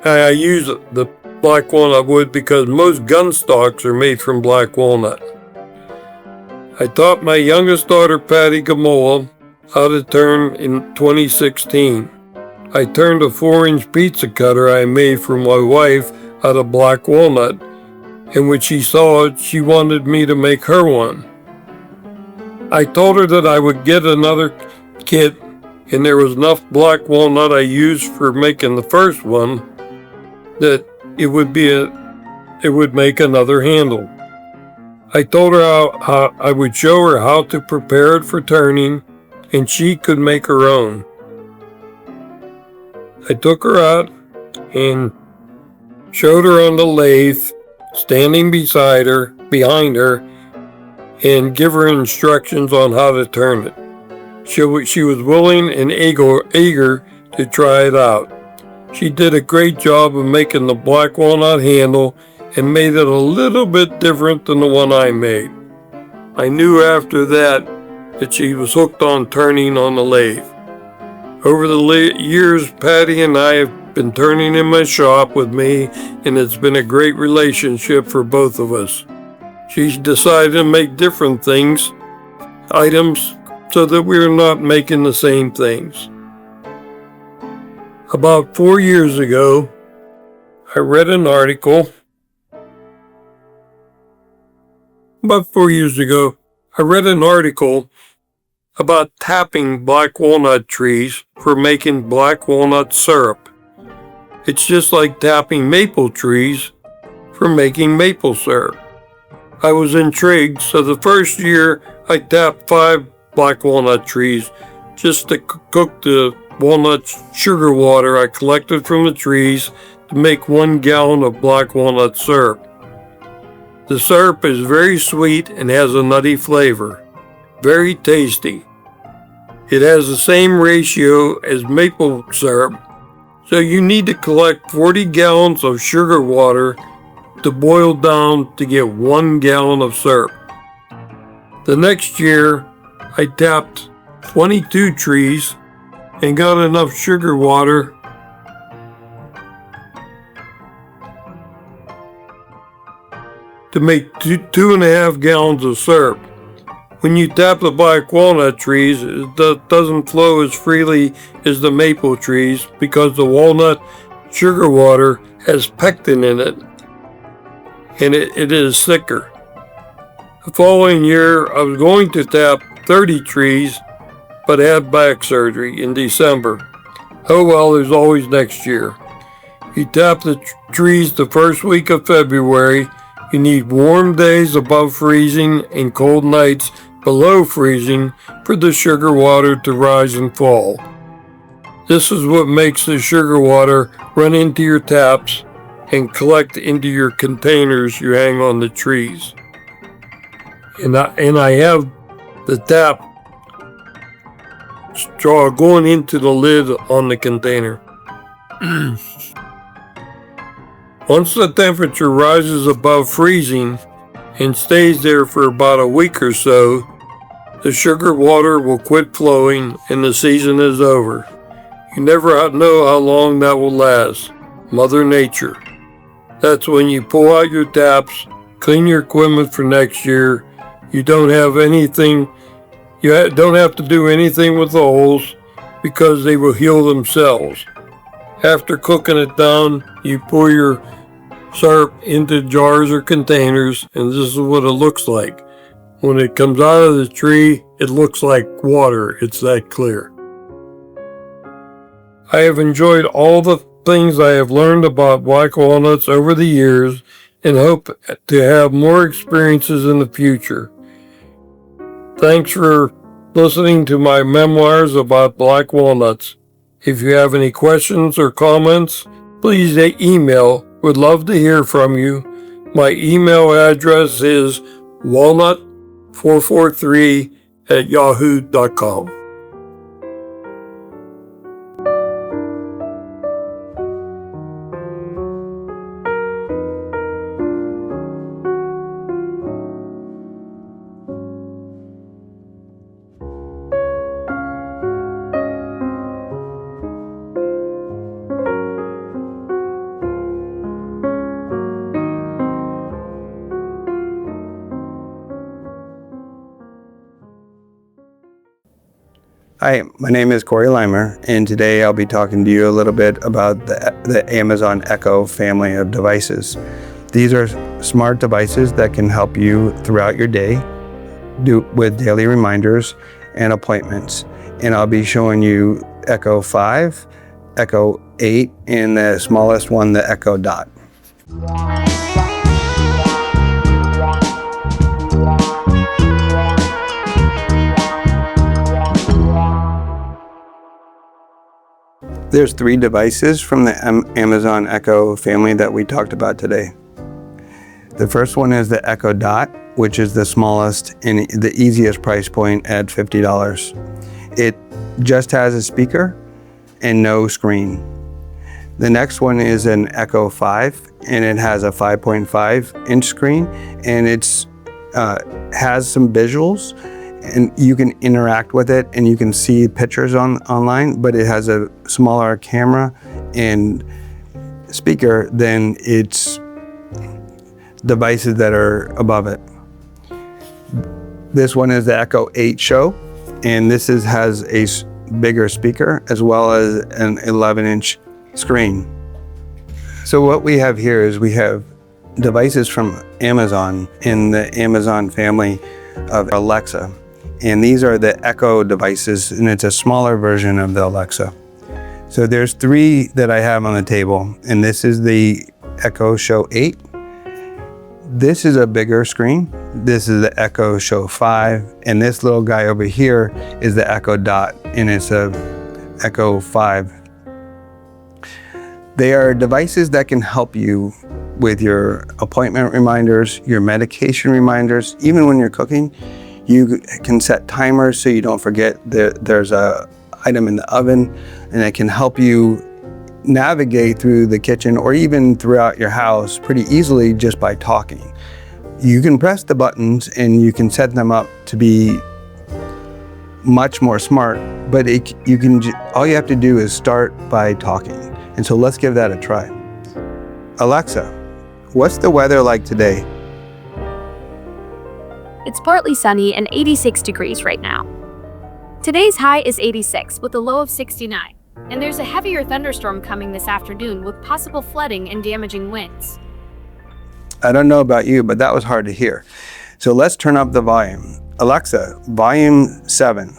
I use the black walnut wood because most gun stocks are made from black walnut. I taught my youngest daughter, Patty Gamola, how to turn in 2016. I turned a 4-inch pizza cutter I made for my wife out of black walnut, and when she saw it, she wanted me to make her one. I told her that I would get another kit, and there was enough black walnut I used for making the first one that it would make another handle. I told her how I would show her how to prepare it for turning, and she could make her own. I took her out and showed her on the lathe, standing behind her, and give her instructions on how to turn it. She was willing and eager to try it out. She did a great job of making the black walnut handle and made it a little bit different than the one I made. I knew after that she was hooked on turning on the lathe. Over the years, Patty and I have been turning in my shop with me, and it's been a great relationship for both of us. She's decided to make different items, so that we're not making the same things. About 4 years ago, I read an article. About tapping black walnut trees for making black walnut syrup. It's just like tapping maple trees for making maple syrup. I was intrigued, so the first year I tapped 5 black walnut trees just to cook the walnut sugar water I collected from the trees to make 1 gallon of black walnut syrup. The syrup is very sweet and has a nutty flavor. Very tasty. It has the same ratio as maple syrup, so you need to collect 40 gallons of sugar water to boil down to get 1 gallon of syrup. The next year, I tapped 22 trees and got enough sugar water to make 2.5 gallons of syrup. When you tap the black walnut trees, it doesn't flow as freely as the maple trees because the walnut sugar water has pectin in it, and it is thicker. The following year, I was going to tap 30 trees, but had back surgery in December. Oh well, there's always next year. You tap the trees the first week of February. You need warm days above freezing and cold nights below freezing for the sugar water to rise and fall. This is what makes the sugar water run into your taps and collect into your containers you hang on the trees. And I have the tap straw going into the lid on the container. Once the temperature rises above freezing and stays there for about a week or so, the sugar water will quit flowing and the season is over. You never know how long that will last. Mother Nature. That's when you pull out your taps, clean your equipment for next year. You don't have to do anything with the holes because they will heal themselves. After cooking it down, you pour your syrup into jars or containers, and this is what it looks like. When it comes out of the tree, it looks like water. It's that clear. I have enjoyed all the things I have learned about black walnuts over the years and hope to have more experiences in the future. Thanks for listening to my memoirs about black walnuts. If you have any questions or comments, please email. Would love to hear from you. My email address is walnut443@yahoo.com. Hi, my name is Corey Limer, and today I'll be talking to you a little bit about the Amazon Echo family of devices. These are smart devices that can help you throughout your day with daily reminders and appointments. And I'll be showing you Echo 5, Echo 8, and the smallest one, the Echo Dot. There's 3 devices from the Amazon Echo family that we talked about today. The first one is the Echo Dot, which is the smallest and the easiest price point at $50. It just has a speaker and no screen. The next one is an Echo 5, and it has a 5.5-inch screen, and it's has some visuals, and you can interact with it and you can see pictures online, but it has a smaller camera and speaker than its devices that are above it. This one is the Echo 8 Show, and this has a bigger speaker as well as an 11-inch screen. So what we have here is we have devices from Amazon in the Amazon family of Alexa. And these are the Echo devices, and it's a smaller version of the Alexa. So there's 3 that I have on the table, and this is the Echo Show 8. This is a bigger screen. This is the Echo Show 5, and this little guy over here is the Echo Dot, and it's a Echo 5. They are devices that can help you with your appointment reminders, your medication reminders, even when you're cooking. You can set timers so you don't forget that there's a item in the oven, and it can help you navigate through the kitchen or even throughout your house pretty easily just by talking. You can press the buttons and you can set them up to be much more smart, but all you have to do is start by talking. And so let's give that a try. Alexa, what's the weather like today? It's partly sunny and 86 degrees right now. Today's high is 86 with a low of 69, and there's a heavier thunderstorm coming this afternoon with possible flooding and damaging winds. I don't know about you, but that was hard to hear. So let's turn up the volume. Alexa, volume 7.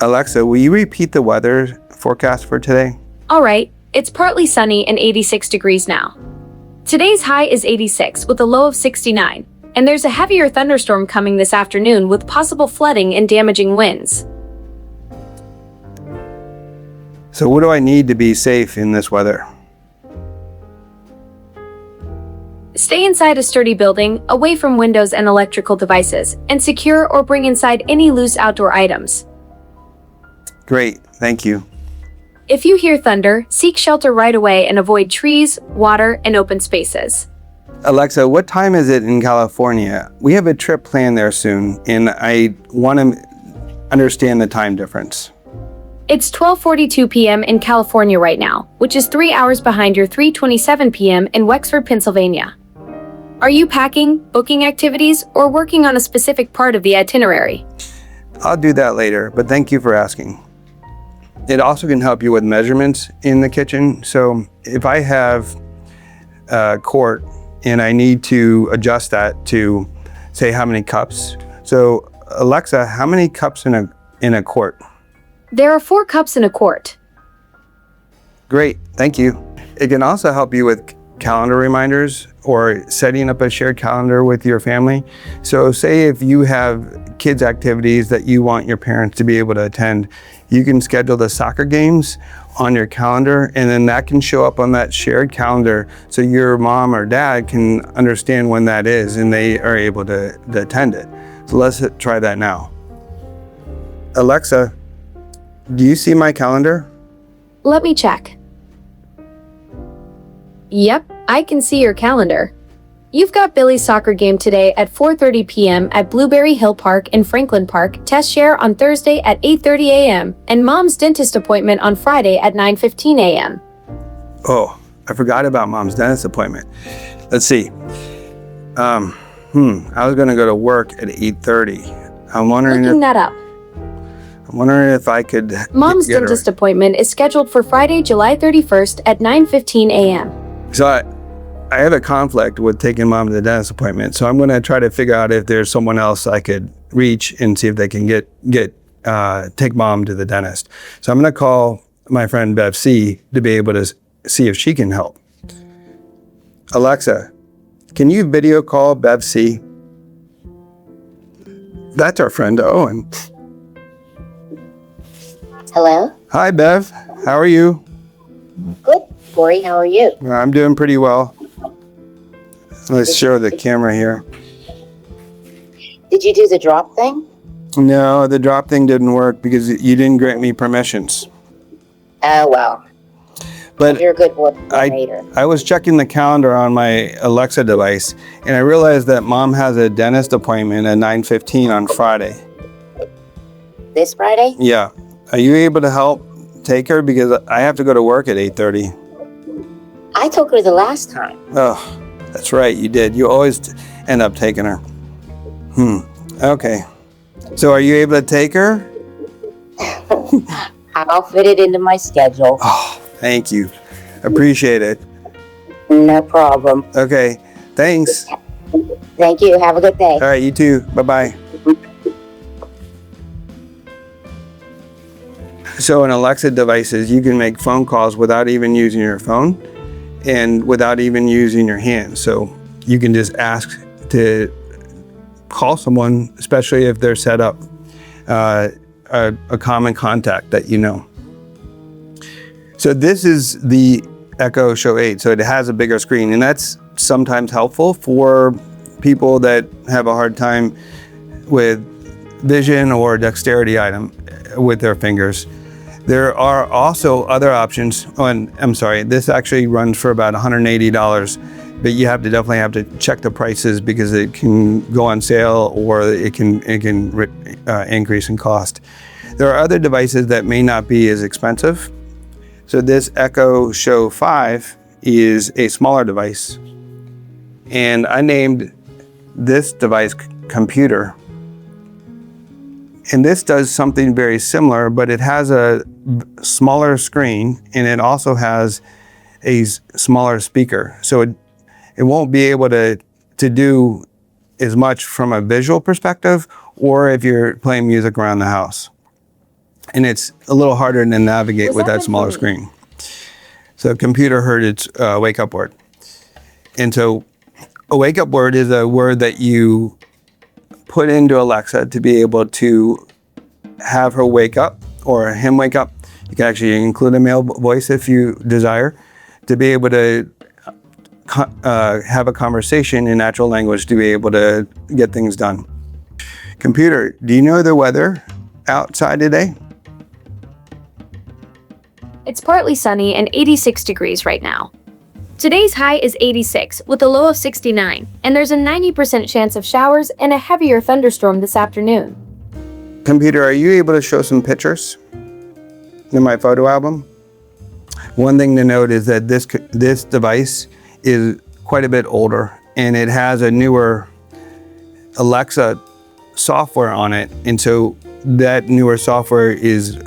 Alexa, will you repeat the weather forecast for today? All right, it's partly sunny and 86 degrees now. Today's high is 86 with a low of 69, and there's a heavier thunderstorm coming this afternoon with possible flooding and damaging winds. So what do I need to be safe in this weather? Stay inside a sturdy building, away from windows and electrical devices, and secure or bring inside any loose outdoor items. Great, thank you. If you hear thunder, seek shelter right away and avoid trees, water, and open spaces. Alexa, what time is it in California? We have a trip planned there soon, and I want to understand the time difference. It's 12:42 p.m. in California right now, which is 3 hours behind your 3:27 p.m. in Wexford, Pennsylvania. Are you packing, booking activities, or working on a specific part of the itinerary? I'll do that later, but thank you for asking. It also can help you with measurements in the kitchen. So if I have a quart and I need to adjust that to say how many cups. So Alexa, how many cups in a quart? There are 4 cups in a quart. Great, thank you. It can also help you with calendar reminders or setting up a shared calendar with your family. So say if you have kids activities that you want your parents to be able to attend, you can schedule the soccer games on your calendar, and then that can show up on that shared calendar so your mom or dad can understand when that is and they are able to attend it. So let's try that now. Alexa, do you see my calendar? Let me check. Yep, I can see your calendar. You've got Billy's soccer game today at 4:30 p.m. at Blueberry Hill Park in Franklin Park, test share on Thursday at 8:30 a.m., and Mom's dentist appointment on Friday at 9:15 a.m. Oh, I forgot about Mom's dentist appointment. Let's see. I was gonna go to work at 8:30. I'm wondering if I could Mom's dentist appointment is scheduled for Friday, July 31st at 9:15 a.m. So I have a conflict with taking Mom to the dentist appointment, so I'm going to try to figure out if there's someone else I could reach and see if they can take Mom to the dentist. So I'm going to call my friend Bev C to be able to see if she can help. Alexa, can you video call Bev C? That's our friend Owen. Hello? Hi Bev, how are you? Good. Corey, how are you? I'm doing pretty well. Let's show the camera here. Did you do the drop thing? No, the drop thing didn't work because you didn't grant me permissions. Oh, well. But You're a good coordinator. I was checking the calendar on my Alexa device, and I realized that Mom has a dentist appointment at 9:15 on Friday. This Friday? Yeah. Are you able to help take her? Because I have to go to work at 8:30. I took her the last time. Oh, that's right, you did. You always end up taking her. Okay. So are you able to take her? I'll fit it into my schedule. Oh, thank you. Appreciate it. No problem. Okay, thanks. Thank you. Have a good day. All right, you too. Bye-bye. So in Alexa devices, you can make phone calls without even using your phone and without even using your hands. So you can just ask to call someone, especially if they're set up a common contact that you know. So this is the Echo Show 8. So it has a bigger screen, and that's sometimes helpful for people that have a hard time with vision or dexterity item with their fingers. There are also other options. Oh, and I'm sorry, this actually runs for about $180, but you definitely have to check the prices because it can go on sale or it can increase in cost. There are other devices that may not be as expensive. So this Echo Show 5 is a smaller device, and I named this device Computer. And this does something very similar, but it has a smaller screen and it also has a smaller speaker. So it won't be able to do as much from a visual perspective or if you're playing music around the house. And it's a little harder to navigate with that smaller screen. So Computer heard its wake up word. And so a wake up word is a word that you put into Alexa to be able to have her wake up or him wake up. You can actually include a male voice if you desire, to be able to have a conversation in natural language to be able to get things done. Computer, do you know the weather outside today? It's partly sunny and 86 degrees right now. Today's high is 86 with a low of 69, and there's a 90% chance of showers and a heavier thunderstorm this afternoon. Computer, are you able to show some pictures in my photo album? One thing to note is that this device is quite a bit older, and it has a newer Alexa software on it, and so that newer software is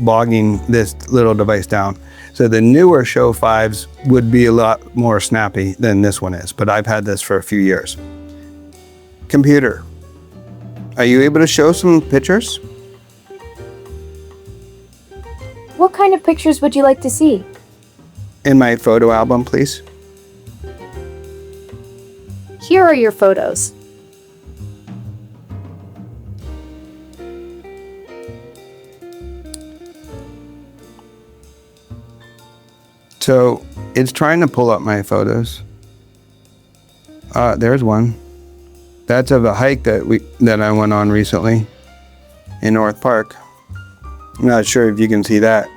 bogging this little device down. So the newer Show 5s would be a lot more snappy than this one is, but I've had this for a few years. Computer, are you able to show some pictures? What kind of pictures would you like to see? In my photo album, please. Here are your photos. So it's trying to pull up my photos. There's one. That's of a hike that I went on recently in North Park. I'm not sure if you can see that,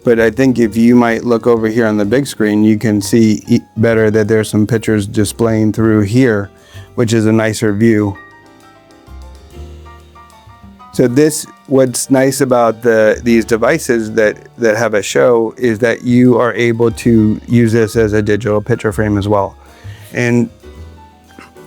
but I think if you might look over here on the big screen, you can see better that there's some pictures displaying through here, which is a nicer view. So what's nice about these devices that have a show is that you are able to use this as a digital picture frame as well. And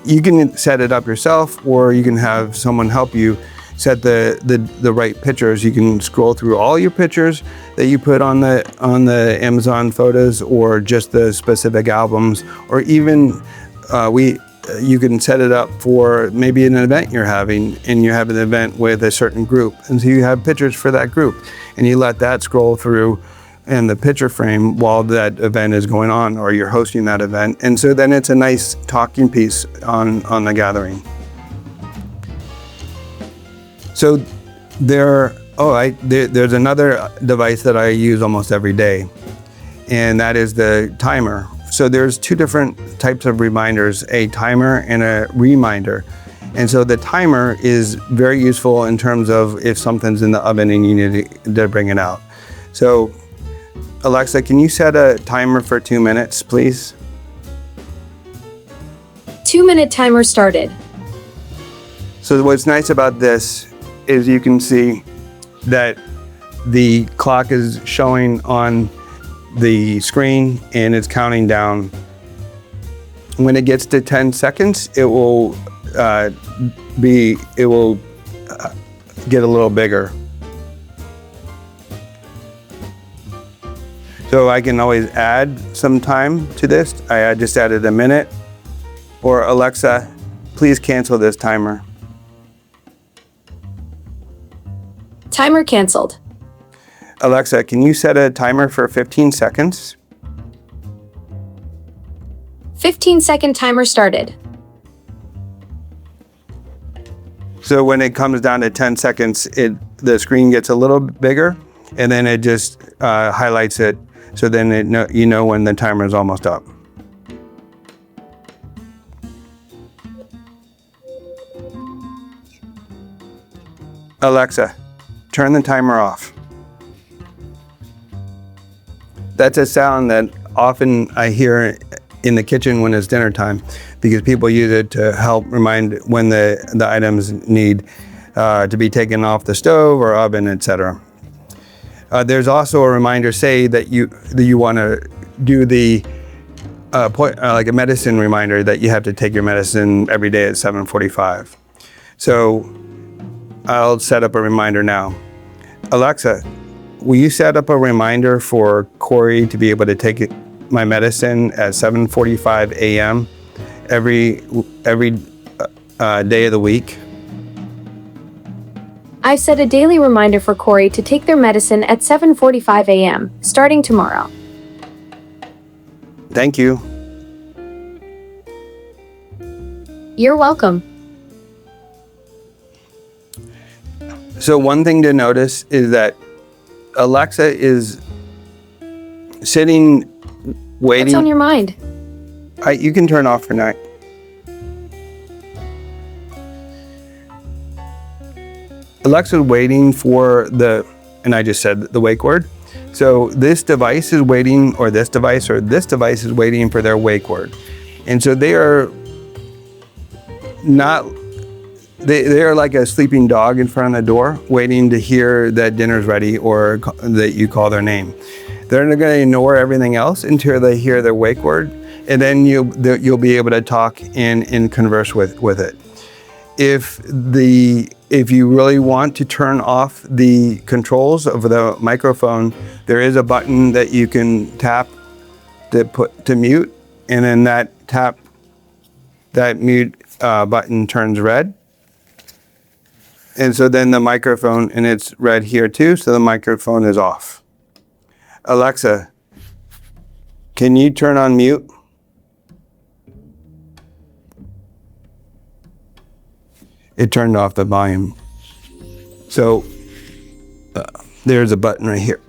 you can set it up yourself, or you can have someone help you set the right pictures. You can scroll through all your pictures that you put on the Amazon photos, or just the specific albums, or even you can set it up for maybe an event you're having, and you have an event with a certain group, and so you have pictures for that group, and you let that scroll through in the picture frame while that event is going on, or you're hosting that event, and so then it's a nice talking piece on the gathering. So there's another device that I use almost every day, and that is the timer. So there's two different types of reminders, a timer and a reminder. And so the timer is very useful in terms of if something's in the oven and you need to bring it out. So Alexa, can you set a timer for 2 minutes, please? 2-minute timer started. So what's nice about this is you can see that the clock is showing on the screen and it's counting down. When it gets to 10 seconds, it will get a little bigger. So I can always add some time to this. I just added a minute. Or Alexa, please cancel this timer. Timer canceled. Alexa, can you set a timer for 15 seconds? 15-second timer started. So when it comes down to 10 seconds, the screen gets a little bigger, and then it just highlights it, so then you know when the timer is almost up. Alexa, turn the timer off. That's a sound that often I hear in the kitchen when it's dinner time, because people use it to help remind when the items need to be taken off the stove or oven, etc. There's also a reminder, say that you want to do the like a medicine reminder, that you have to take your medicine every day at 7:45. So I'll set up a reminder now. Alexa, will you set up a reminder for Corey to be able to take my medicine at 7:45 a.m. every day of the week? I've set a daily reminder for Corey to take their medicine at 7:45 a.m. starting tomorrow. Thank you. You're welcome. So one thing to notice is that Alexa is sitting, waiting. What's on your mind? You can turn off for night. Alexa's waiting for and I just said the wake word. So this device is waiting, or this device is waiting for their wake word. And so they are like a sleeping dog in front of the door, waiting to hear that dinner's ready or that you call their name. They're going to ignore everything else until they hear their wake word, and then you'll be able to talk and converse with it. If you really want to turn off the controls of the microphone, there is a button that you can tap to mute, and then that mute button turns red. And so then the microphone, and it's red here too, so the microphone is off. Alexa, can you turn on mute? It turned off the volume. So there's a button right here.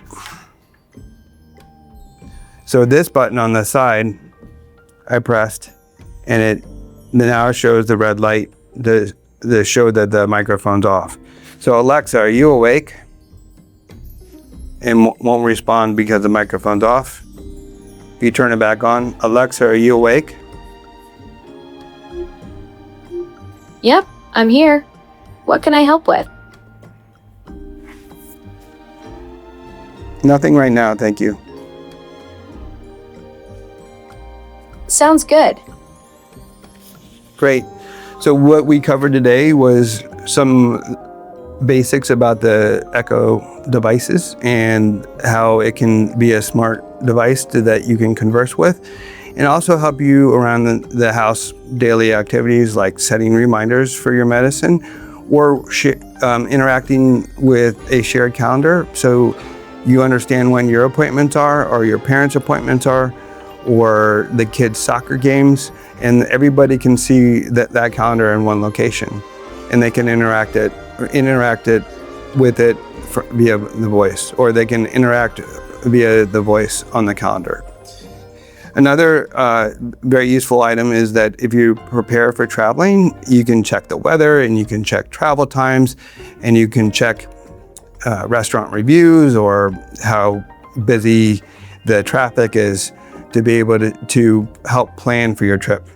So this button on the side, I pressed, and it now shows the red light to show that the microphone's off. So Alexa, are you awake? And won't respond because the microphone's off. If you turn it back on, Alexa, are you awake? Yep, I'm here. What can I help with? Nothing right now, thank you. Sounds good. Great. So what we covered today was some basics about the Echo devices and how it can be a smart device that you can converse with, and also help you around the house daily activities like setting reminders for your medicine, or interacting with a shared calendar so you understand when your appointments are, or your parents' appointments are, or the kids' soccer games, and everybody can see that calendar in one location, and they can interact with it via the voice, or they can interact via the voice on the calendar. Another very useful item is that if you prepare for traveling, you can check the weather, and you can check travel times, and you can check restaurant reviews or how busy the traffic is, to be able to help plan for your trip.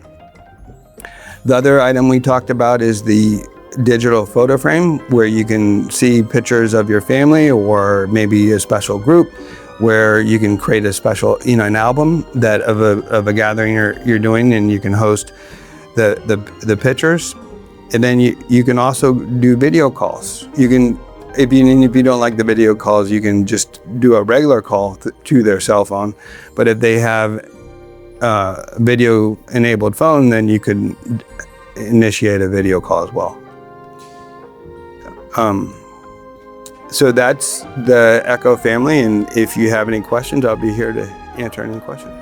The other item we talked about is the digital photo frame, where you can see pictures of your family or maybe a special group, where you can create a special, an album of a gathering you're doing, and you can host the pictures. And then you can also do video calls. You can, if you don't like the video calls, you can just do a regular call to their cell phone. But if they have a video enabled phone, then you could initiate a video call as well. So that's the Echo family, and if you have any questions, I'll be here to answer any questions.